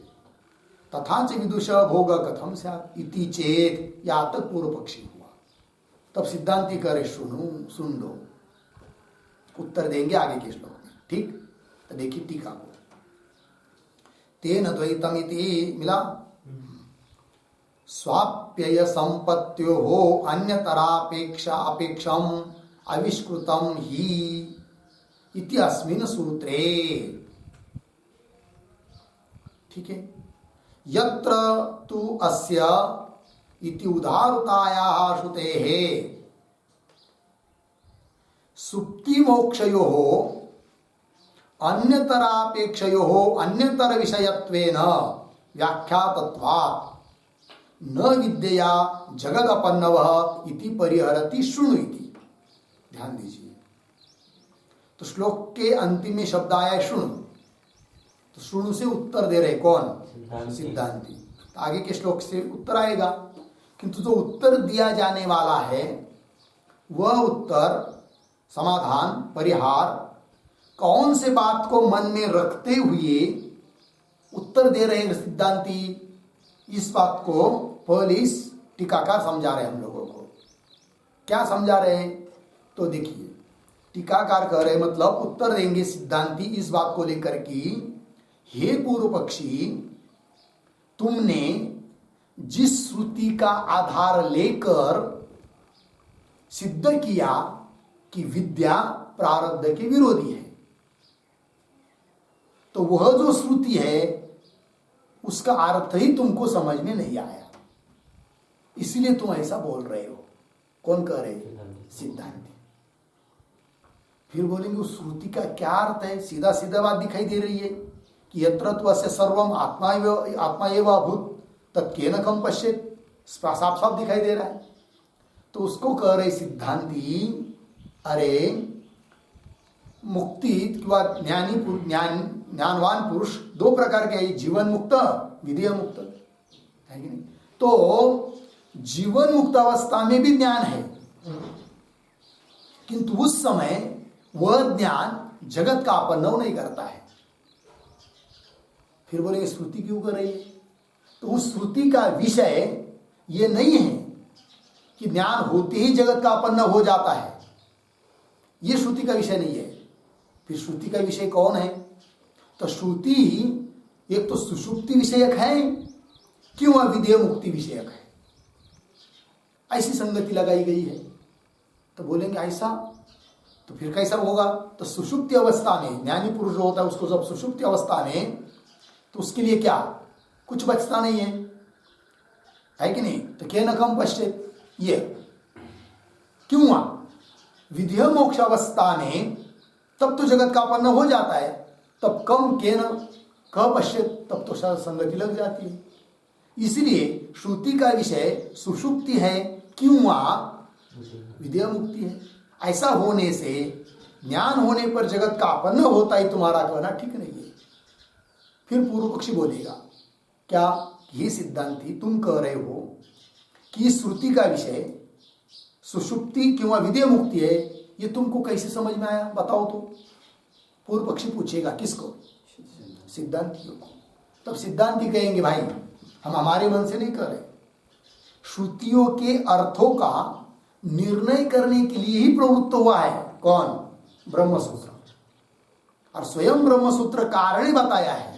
तथा च विदुषः भोग कथम स्यात् इति चेत, या तक पूर्व पक्षी हुआ। तब सिद्धांति करे सुन लो, उत्तर देंगे आगे के श्लोक में। ठीक, तो देखिए टीका को। तेन द्वैतम इति मिला, स्वाप्यय संपत्त्यो हो अन्यतरापेक्षा अपेक्षम आविष्कृतम ही इति अस्मिन् सूत्रे। ठीक है। यत्र तु अस्य इति उदाहृतायाः श्रुतेः सुप्ति मोक्षयोः अन्यतरापेक्षयोः अन्यतर विषयत्वेन व्याख्यातत्वात् न विद्यया जगदपन्नवः इति परिहरति शृणु इति। ध्यान दीजिए। तो श्लोक के अंतिम में शब्द आया है शृणु। तो शृणु से उत्तर दे रहे कौन? सिद्धांति। तो आगे के श्लोक से उत्तर आएगा, किंतु जो उत्तर दिया जाने वाला है वह उत्तर, समाधान, परिहार कौन से बात को मन में रखते हुए उत्तर दे रहे हैं सिद्धांति, इस बात को पहले इस टीकाकार समझा रहे हैं हम लोगों को। क्या समझा रहे हैं? तो देखिए, टीकाकार कह रहे मतलब उत्तर देंगे सिद्धांति इस बात को लेकर कि हे पूर्व पक्षी, तुमने जिस श्रुति का आधार लेकर सिद्ध किया कि विद्या प्रारब्ध के विरोधी है, तो वह जो श्रुति है उसका अर्थ ही तुमको समझ में नहीं आया, इसलिए तुम ऐसा बोल रहे हो। कौन कह रहे? सिद्धांति। फिर बोलेंगे उस श्रुति का क्या अर्थ है? सीधा सीधा बात दिखाई दे रही है कि यत्र त्वस्य सर्वम आत्मा एव अभूत तत्केन कम पश्येत्, साफ साफ दिखाई दे रहा है। तो उसको कह रहे सिद्धांति, अरे मुक्ति किंवा ज्ञानवान पुरुष दो प्रकार के हैं, जीवन मुक्त, विधेय मुक्त, है कि नहीं? तो जीवन मुक्त अवस्था में भी ज्ञान है, किंतु उस समय वह ज्ञान जगत का अपन्न नहीं करता है। फिर बोलेंगे श्रुति क्यों कर रही है? तो उस श्रुति का विषय ये नहीं है कि ज्ञान होते ही जगत का अपन्न हो जाता है, ये श्रुति का विषय नहीं है। फिर श्रुति का विषय कौन है? तो श्रुति एक तो सुषुप्ति विषयक है, क्यों अविधेय मुक्ति विषयक है, ऐसी संगति लगाई गई है। तो बोलेंगे ऐसा, तो फिर कैसा होगा? तो सुषुप्ति अवस्था में ज्ञानी पुरुष जो होता है उसको जब सुषुप्ति अवस्था में, तो उसके लिए क्या कुछ बचता नहीं है कि नहीं? तो क्या न कम पश्चित ये क्यों विधेय मोक्ष अवस्था में तब तो जगत का अपन्न हो जाता है, तब कम के न क पश्चित, तब तो संगति लग जाती है। इसलिए श्रुति का विषय सुषुप्ति है, क्यों विधेय मुक्ति है। ऐसा होने से ज्ञान होने पर जगत का अपन्न होता ही तुम्हारा कहना ठीक नहीं है। फिर पूर्व पक्षी बोलेगा क्या? ये सिद्धांती तुम कह रहे हो कि श्रुति का विषय सुषुप्ति क्यों विधेय मुक्ति है, ये तुमको कैसे समझ में आया बताओ तो। पूर्व पक्षी पूछेगा किसको? सिद्धांतियों को। तब सिद्धांती कहेंगे भाई हम हमारे मन से नहीं कर रहे, श्रुतियों के अर्थों का निर्णय करने के लिए ही प्रवृत्त हुआ है। कौन? ब्रह्मसूत्र। और स्वयं ब्रह्मसूत्र कारण ही बताया है।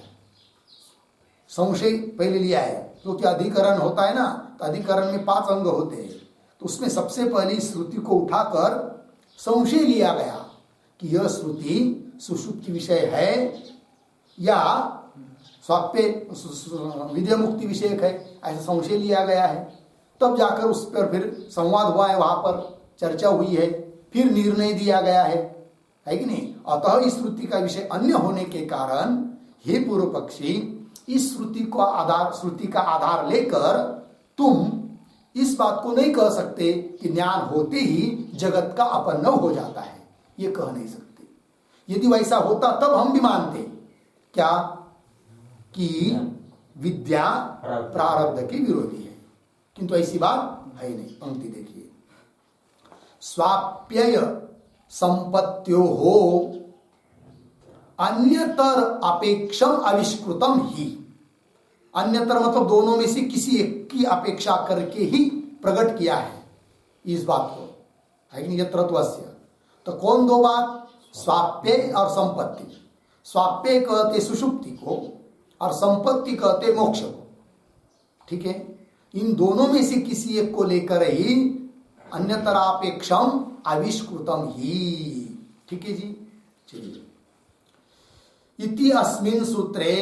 संशय पहले लिया है, क्योंकि अधिकरण होता है ना, तो अधिकरण में 5 अंग होते हैं, तो उसमें सबसे पहले श्रुति को उठाकर संशय लिया गया कि यह श्रुति सुषुप्ति विषय है या स्वाप्य विधेय मुक्ति विषयक है, ऐसा संशय लिया गया है। तब जाकर उस पर फिर संवाद हुआ है, वहां पर चर्चा हुई है, फिर निर्णय दिया गया है कि नहीं? अतः इस श्रुति का विषय अन्य होने के कारण हे पूर्व पक्षी, इस श्रुति का आधार लेकर तुम इस बात को नहीं कह सकते कि ज्ञान होते ही जगत का अपन्न हो जाता है, ये कह नहीं सकते। यदि वैसा होता तब हम भी मानते क्या कि विद्या प्रारब्ध की विरोधी है, किंतु ऐसी बात है नहीं। पंक्ति देखिए, स्वाप्यय संपत्त्यो हो अन्यतर अपेक्षम आविष्कृतम ही। अन्यतर मतलब दोनों में से किसी एक की अपेक्षा करके ही प्रकट किया है इस बात को, है कि नहीं? यत्रत्वस्य, तो कौन दो बात? स्वाप्य और संपत्ति। स्वाप्य कहते सुषुप्ति को और संपत्ति कहते मोक्ष को, ठीक है? इन दोनों में से किसी एक को लेकर ही अन्यतरापेक्षम आविष्कृतम ही, ठीक है जी। चलिए, इति अस्मिन सूत्रे,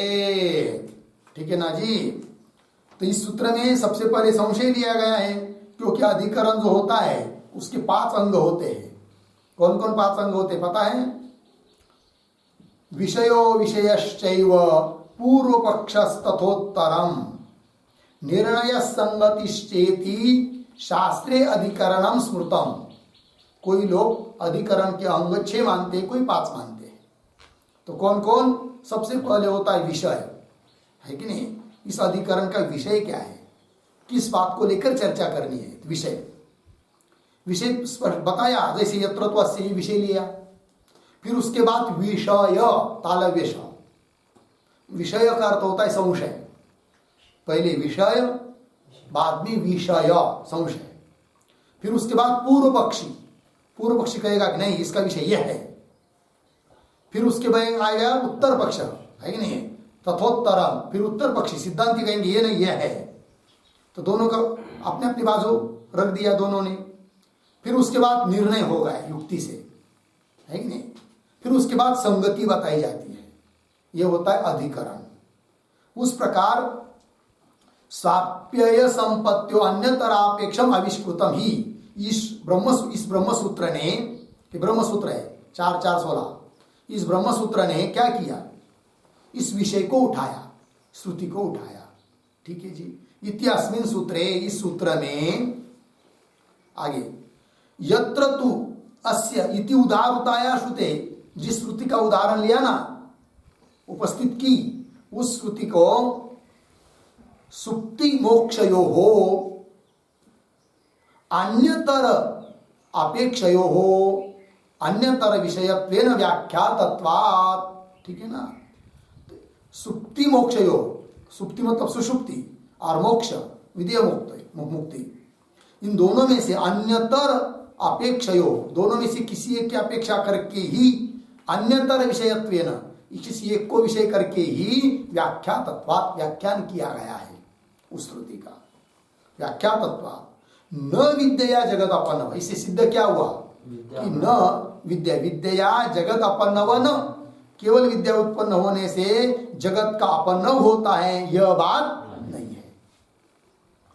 ठीक है ना जी। तो इस सूत्र में सबसे पहले संशय लिया गया है, क्योंकि अधिकरण जो होता है उसके 5 अंग होते हैं। कौन कौन 5 अंग होते पता है? विषयो विषयश्चैव पूर्व पक्षस्तथोत्तरम निर्णय संगतिश्चेति शास्त्रे अधिकरणम स्मृतम। कोई लोग अधिकरण के अंग 6 मानते हैं, कोई 5 मानते हैं। तो कौन कौन? सबसे पहले होता है विषय, है कि नहीं? इस अधिकरण का विषय क्या है, किस बात को लेकर चर्चा करनी है? विषय बताया, जैसे यत्रत्वस्य ही विषय लिया। फिर उसके बाद विषय, तालव्य। विषय का अर्थ होता है संशय। पहले विषय, बाद में विषय संशय। फिर उसके बाद पूर्व पक्षी। पूर्व पक्षी कहेगा कि नहीं इसका विषय यह है। फिर उसके बाद आएगा उत्तर पक्ष, है कि नहीं? तथोत्तरम। फिर उत्तर पक्षी सिद्धांति कहेंगे ये नहीं यह है। तो दोनों का अपने अपनी बाजू रख दिया दोनों ने। फिर उसके बाद निर्णय होगा युक्ति से, है कि नहीं? फिर उसके बाद संगति बताई जाती है, यह होता है अधिकरण। उस प्रकार स्वाप्यय संपत्त्यो अन्यतरापेक्षम आविष्कृतम ही, इस ब्रह्मसूत्र ने, कि ब्रह्मसूत्र है 4:4-16, इस ब्रह्मसूत्र ने क्या किया? इस विषय को उठाया, श्रुति को उठाया, ठीक है जी। इत्यस्मिन् सूत्रे, इस सूत्र में आगे यत्र तु अस्य इति उदाहृताया श्रुते, जिस श्रुति का उदाहरण लिया ना, उपस्थित की, उस श्रुति को सुप्ति मोक्षयो हो अन्यतर अपेक्षयो हो अन्यतर विषयत्वेन व्याख्यातत्वात्, ठीक है ना? सुप्ति मोक्षयो, सुप्ति मतलब सुषुप्ति, और मोक्ष विधेय मुक्ति, इन दोनों में से अन्यतर अपेक्षयो, दोनों में से किसी एक की अपेक्षा करके ही अन्यतर विषयत्वेन, किसी एक को विषय करके ही व्याख्या तत्वात् व्याख्यान किया गया है। उस श्रुति का व्याख्या तत्वात् न विद्या जगत अपन्नव, इससे सिद्ध क्या हुआ कि न विद्या विद्या जगत अपन्नव, न केवल विद्या उत्पन्न होने से जगत का अपन्नव होता है, यह बात नहीं है।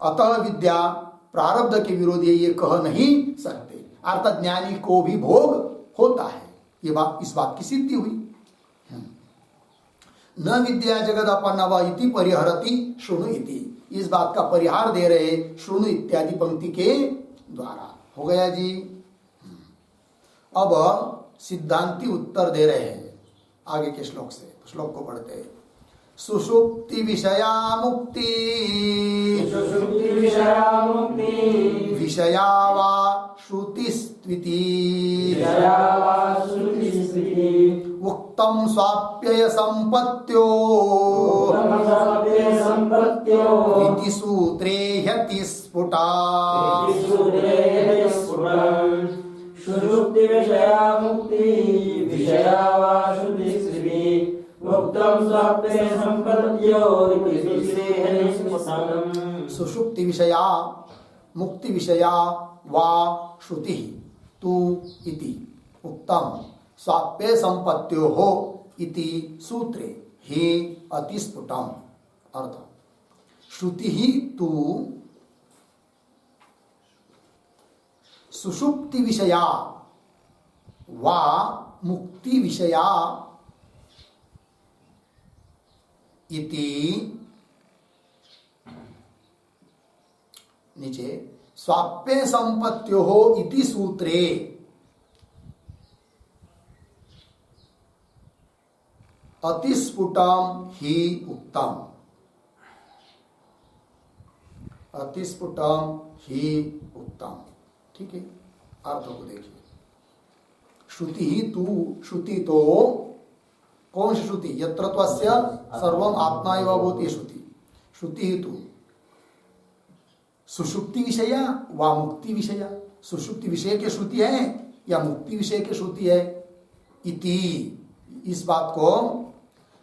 अतः विद्या प्रारब्ध के विरोधी ये कह नहीं सकते, अर्थात ज्ञानी को भी भोग होता है, ये बात, इस बात की सिद्धि हुई। न विद्या जगत अपन्नव इति परिहरति शृणु इति, इस बात का परिहार दे रहे शृणु इत्यादि पंक्ति के द्वारा। हो गया जी। अब सिद्धांती उत्तर दे रहे हैं आगे के श्लोक से, श्लोक को पढ़ते हैं। सुषुप्ति विषया मुक्ति, सुषुप्ति विषया मुक्ति, विषया वा श्रुतिस्त्विति, विषया वा श्रुतिस्त्विति, उक्तम स्वाप्यय संपत्त्यो, उक्तम स्वाप्यय संपत्त्यो, इति सूत्रे ह्यति स्फुटा, इति सूत्रे ह्यति स्फुटम्। सुषुप्ति विषया मुक्ति, विषया वा श्रुतिस्त्विति, उक्तम स्वाप्यय संपत्त्यो, इति सूत्रे ह्यति स्फुटम्। सुषुप्ति विषया मुक्ति विषया वा श्रुति तु इति उक्तम स्वाप्य संपत्त्यो हो इति सूत्रे हे अतिस्फुटम। अर्थ श्रुति ही तु सुषुप्ति विषया वा मुक्ति विषया इति, नीचे स्वाप्य संपत्त्यो हो इति सूत्रे अतिस्फुटम ही उक्तम, अतिस्फुटम ही उक्तम। ठीक है, अर्थों को देखिए। श्रुति ही तू, श्रुति तो कौन सी श्रुति? यत्र त्वस्य सर्वम आत्मा एव भूत, ये श्रुति। श्रुति ही तू सुषुप्ति विषया वा मुक्ति विषया, सुषुप्ति विषय के श्रुति है या मुक्ति विषय के श्रुति है? इति, इस बात को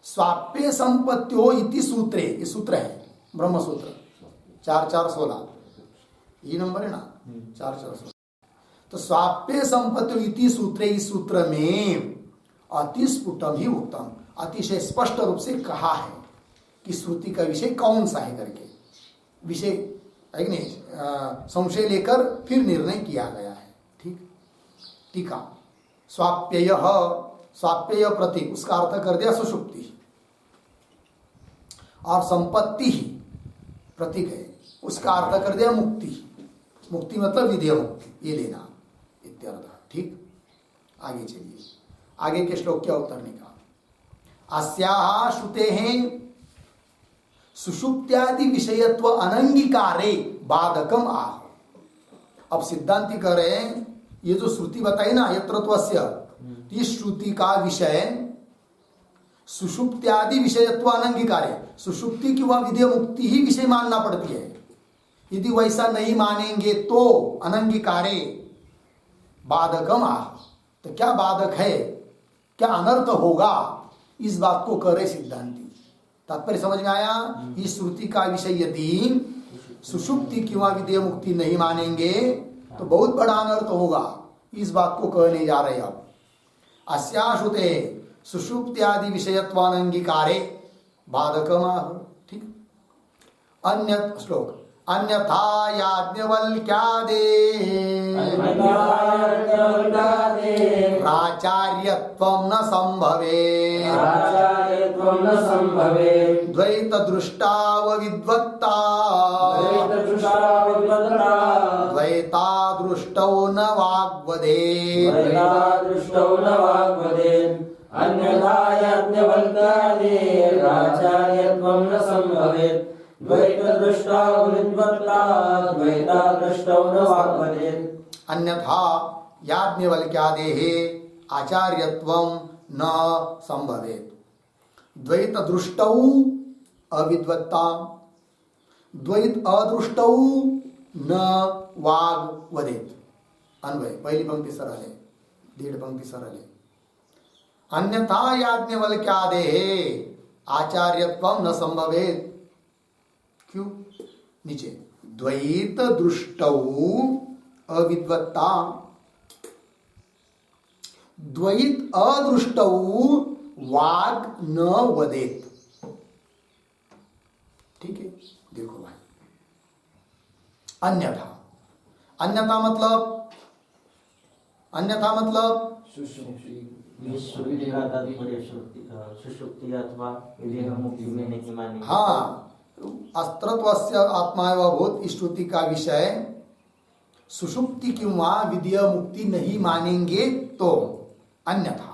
स्वाप्य संपत्त्यो इति सूत्रे, ये सूत्र है ब्रह्म सूत्र 4:4-16, ये नंबर है ना 4:4-16। तो स्वाप्य संपत्त्यो इति सूत्रे, इस सूत्र में अतिस्फुटम ही उत्तम, अतिशय स्पष्ट रूप से कहा है कि श्रुति का विषय कौन सा है करके, विषय है कि नहीं, संशय लेकर फिर निर्णय किया गया है। ठीक, टीका स्वाप्यय, स्वाप्यय प्रतीक, उसका अर्थ कर दिया सुषुप्ति, और संपत्ति ही प्रतीक है, उसका अर्थ कर दिया मुक्ति। मुक्ति मतलब विधेय मुक्ति, ये लेना इत्यर्थ। ठीक, आगे चलिए, आगे के श्लोक क्या उत्तर निकाल। अस्याः श्रुतेः सुषुप्त्यादि विषयत्व अनंगीकारे बाधकम आह। अब सिद्धांति कह रहे हैं, ये जो श्रुति बताई ना यत्र त्वस्य, इस श्रुति का विषय सुषुप्त्यादि विषयत्व अनंगीकारे, सुषुप्ति की वह विधेय मुक्ति ही विषय मानना पड़ती है। यदि वैसा नहीं मानेंगे तो अनंगीकारे बाधकम आह, तो क्या बाधक है, क्या अनर्थ होगा, इस बात को कह रहे सिद्धांति। तात्पर्य समझ में आया? इस श्रुति का विषय यदि सुषुप्ति की वह विधेय मुक्ति नहीं मानेंगे तो बहुत बड़ा अनर्थ होगा, इस बात को कहने जा रहे अब। अस्या श्रुते सुषुप्त्यादि विषयत्वानंगीकारे बाधकमाह। ठीक, अन्य श्लोक। अन्यथा याज्ञवल्क्यादे प्राचार्यत्वं न संभवेत्, द्वैत दृष्टावविद्वत्ता द्वैतादृष्टौ न वाग्वदेत्। अन्यथा याज्ञवल्क्यादे प्राचार्यत्वं न संभवेत्, अन्यथा याज्ञवल्क्यादेः आचार्यत्वं न संभवेत्, द्वैत दृष्टौ अविद्वत्ता द्वैत अदृष्टौ न वाग वदेत। अन्वय पहली पंक्ति सरल है, 1.5 पंक्ति सरल है। अन्यथा याज्ञवल्क्यादे आचार्यत्वं न संभवेत। क्यों? नीचे द्वैत दृष्टौ अविद्वत्ता, द्वैत अदृष्टौ वाग न वदेत। ठीक है, देखो भाई, अन्यथा, अन्यथा मतलब सुषुप्ति अथवा विदेह मुक्ति में नहीं मानेंगे। हाँ, अस्त्रत्वस्य आत्मा एव भूत इस श्रुति का विषय सुषुप्ति किंवा विदेह मुक्ति नहीं मानेंगे तो अन्यथा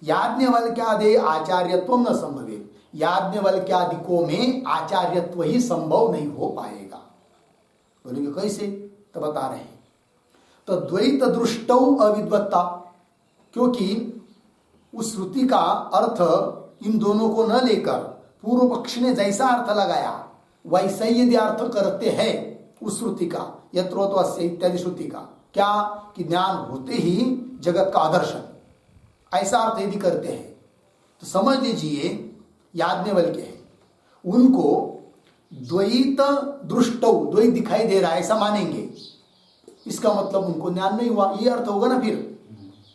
याज्ञवल्क्यादि आचार्यत्व न संभवे, याज्ञवल्क्यादिकों में आचार्यत्व ही संभव नहीं हो पाएगा। बोलेंगे कैसे? तो बता रहे हैं। तो द्वैत दृष्टौ अविद्वत्ता, क्योंकि उस श्रुति का अर्थ इन दोनों को न लेकर पूर्व पक्षी ने जैसा अर्थ लगाया वैसा ही यदि अर्थ करते हैं उस श्रुति का, यत्रोत्वस्य इत्यादि श्रुति का, क्या कि ज्ञान होते ही जगत का आदर्शन, ऐसा अर्थ यदि करते हैं तो समझ लीजिए याज्ञवल्क्य है, उनको द्वैत दृष्टौ, द्वैत दिखाई दे रहा है ऐसा मानेंगे, इसका मतलब उनको ज्ञान नहीं हुआ, ये अर्थ होगा ना। फिर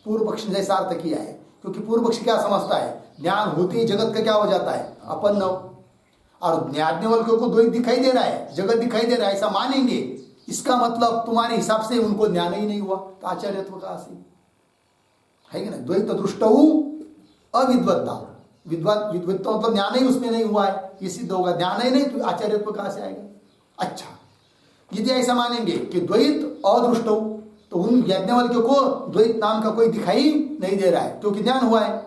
पूर्व पक्ष ने जैसा अर्थ किया है, क्योंकि पूर्व पक्ष क्या समझता है, ज्ञान होते ही जगत का क्या हो जाता है, अपन्न। और याज्ञवल्क्य को द्वैत दिखाई दे रहा है, जगत दिखाई दे रहा है ऐसा मानेंगे, इसका मतलब तुम्हारे हिसाब से उनको ज्ञान ही नहीं हुआ, तो आचार्यत्व कहां से है कि ना। द्वैत दृष्टौ अविद्वत्ता, विद्वत्ता मतलब ज्ञान ही उसमें नहीं हुआ है, ये सिद्ध होगा। ज्ञान ही नहीं तो आचार्यत्व कहां से आएगा। अच्छा, यदि ऐसा मानेंगे कि द्वैत अदृष्टौ, तो उन याज्ञवल्क्यों को द्वैत नाम का कोई दिखाई नहीं दे रहा है, क्योंकि ज्ञान हुआ है,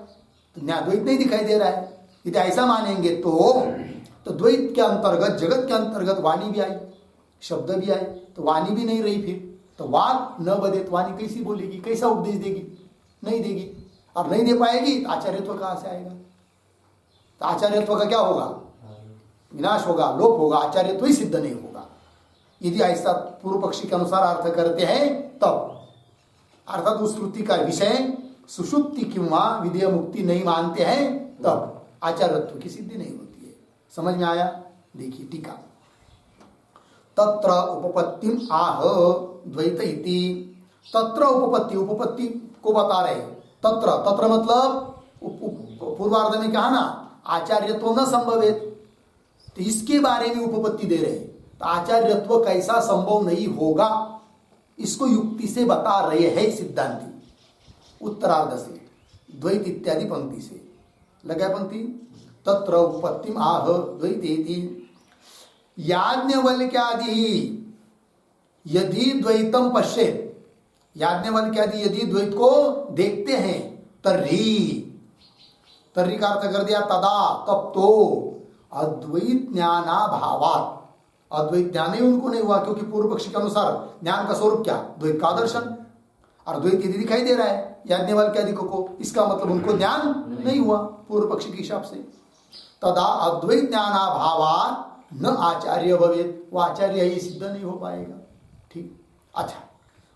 तो द्वैत नहीं दिखाई दे रहा है। यदि ऐसा मानेंगे तो द्वैत के अंतर्गत, जगत के अंतर्गत वाणी भी आई, शब्द भी आए, तो वाणी भी नहीं रही, फिर तो वाग न बदेत, वाणी कैसी बोलेगी, कैसा उपदेश देगी, नहीं देगी। और नहीं दे पाएगी तो आचार्यत्व कहां से आएगा। तो आचार्यत्व का क्या होगा, विनाश होगा, लोप होगा, आचार्यत्व ही सिद्ध नहीं होगा। यदि ऐसा पूर्व पक्षी के अनुसार अर्थ करते हैं तब, अर्थात उस श्रुति का विषय सुषुप्ति किंवा विदेह मुक्ति नहीं मानते हैं तब आचार्यत्व की सिद्धि नहीं होती है। समझ में आया? देखिए टीका, तत्र उपपत्तिम आह द्वैत इति, तत्र उपपत्ति, उपपत्ति को बता रहे। तत्र, तत्र मतलब पूर्वार्ध में कहा ना आचार्यत्व न संभवेत, तो इसके बारे में उपपत्ति दे रहे। तो आचार्यत्व कैसा संभव नहीं होगा, इसको युक्ति से बता रहे हैं सिद्धांति, उत्तरार्ध से, द्वैत इत्यादि पंक्ति से। लगा पंक्ति, तत्र उपपत्तिम आह द्वैत इति याज्ञवल्क्यादि यदि द्वैतम पश्येत, याज्ञवल्क्यादि यदि द्वैत को देखते हैं, तर्हि का अर्थ कर दिया तदा, तब तो अद्वैत ज्ञानाभावात्, अद्वैत ज्ञान ही उनको नहीं हुआ, क्योंकि पूर्व पक्षी के अनुसार ज्ञान का स्वरूप क्या, द्वैत का दर्शन, और द्वैत यदि दिखाई दे रहा है याज्ञवल्क्यादि को, इसका मतलब उनको ज्ञान नहीं हुआ पूर्व पक्षी के हिसाब से। तदा अद्वैत ज्ञानाभावात् न आचार्य भवेत, वो आचार्य ही सिद्ध नहीं हो पाएगा। ठीक, अच्छा,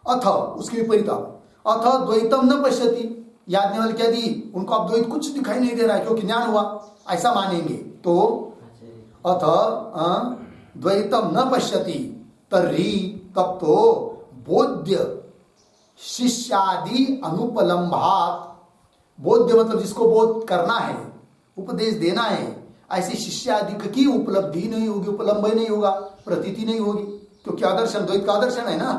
अथ उसके विपरीत, अथ द्वैतम न पश्यति, याज्ञवल्क्यादि उनको अब द्वैत कुछ दिखाई नहीं दे रहा है क्योंकि ज्ञान हुआ, ऐसा मानेंगे तो अथ द्वैतम न पश्यति तर्हि, तब तो बोध्य शिष्यादि अनुपलम्भात, बोध्य मतलब जिसको बोध करना है, उपदेश देना है, ऐसे शिष्यादि की उपलब्धि नहीं होगी, उपलम्ब नहीं होगा, प्रतीति नहीं होगी, क्योंकि आदर्शन द्वैत का आदर्शन है ना।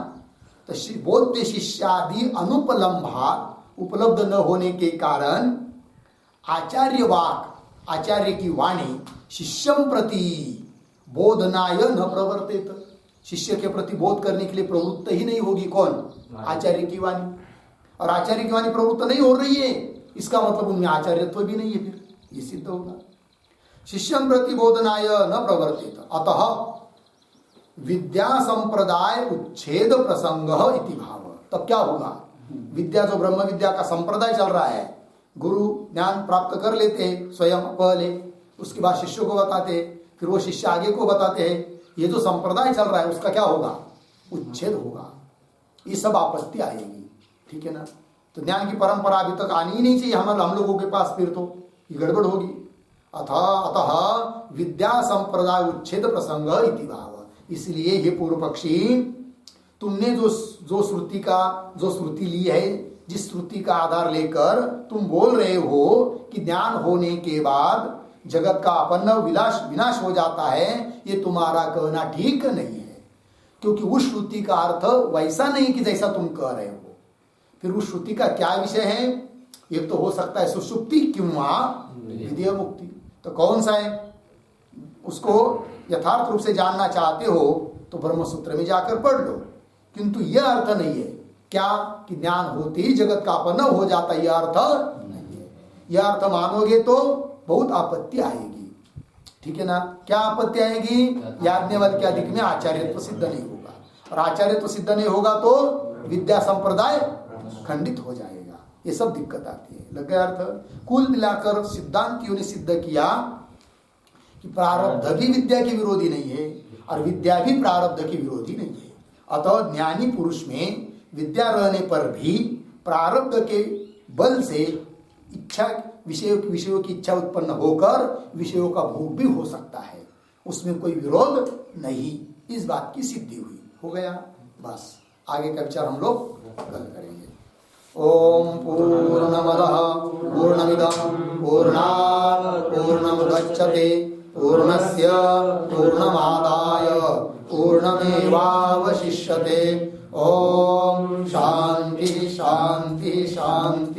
तो बोध्य शिष्यादि अनुपलम्भात, उपलब्ध न होने के कारण आचार्य वाक, आचार्य की वाणी शिष्यम प्रति बोधनाय न प्रवर्तित, शिष्य के प्रति बोध करने के लिए प्रवृत्त ही नहीं होगी। कौन? आचार्य की वाणी। और आचार्य की वाणी प्रवृत्त नहीं हो रही है, इसका मतलब उनमें आचार्यत्व भी नहीं है, फिर ये सिद्ध होगा। शिष्यम प्रति बोधनाय न प्रवर्तित, अतः विद्या संप्रदाय उच्छेद प्रसंग इति भाव। तब क्या होगा, विद्या जो ब्रह्म विद्या का संप्रदाय चल रहा है, गुरु ज्ञान प्राप्त कर लेते हैं स्वयं पहले, उसके बाद शिष्यों को बताते, फिर वो शिष्य आगे को बताते हैं ये जो संप्रदाय चल रहा है उसका क्या होगा, उच्छेद होगा, ये सब आपत्ति आएगी, ठीक है ना। तो ज्ञान की परंपरा अभी तक आनी ही नहीं चाहिए हम लोगों के पास, फिर तो ये गड़बड़ होगी। अतः विद्या संप्रदाय उच्छेद प्रसंग इति भाव। इसलिए ये पूर्व पक्षी, तुमने जो श्रुति ली है, जिस श्रुति का आधार लेकर तुम बोल रहे हो कि ज्ञान होने के बाद जगत का अपन्न विनाश हो जाता है, ये तुम्हारा कहना ठीक नहीं है, क्योंकि उस श्रुति का अर्थ वैसा नहीं कि जैसा तुम कह रहे हो। फिर उस श्रुति का क्या विषय है, एक तो हो सकता है सुषुप्ति किंवा विधेय मुक्ति, तो कौन सा है, उसको यथार्थ रूप से जानना चाहते हो तो ब्रह्मसूत्र में जाकर पढ़ लो। किंतु यह अर्थ नहीं है क्या कि ज्ञान होते ही जगत का अपन्न हो जाता, यह अर्थ नहीं है। यह अर्थ मानोगे तो बहुत आपत्ति आएगी, ठीक है ना। क्या आपत्ति आएगी, याज्ञवल्क्यादि में आचार्यत्व सिद्ध नहीं होगा, और आचार्यत्व सिद्ध नहीं होगा तो विद्या संप्रदाय खंडित हो जाएगा, ये सब दिक्कत आती है। लग गया अर्थ। कुल मिलाकर सिद्धांतियों ने सिद्ध किया कि प्रारब्ध भी विद्या की विरोधी नहीं है और विद्या भी प्रारब्ध की विरोधी नहीं है। अतः ज्ञानी पुरुष में विद्या रहने पर भी प्रारब्ध के बल से इच्छा विषयों की इच्छा उत्पन्न होकर विषयों का भोग भी हो सकता है, उसमें कोई विरोध नहीं। इस बात की सिद्धि हुई, हो गया बस। आगे का विचार हम लोग कल करेंगे। ओम पूर्णमदः पूर्णमिदं पूर्णात् पूर्णमुदच्यते पूर्णस्य पूर्णमादाय पूर्णमेवावशिष्यते। ओम शांति शांति शांति।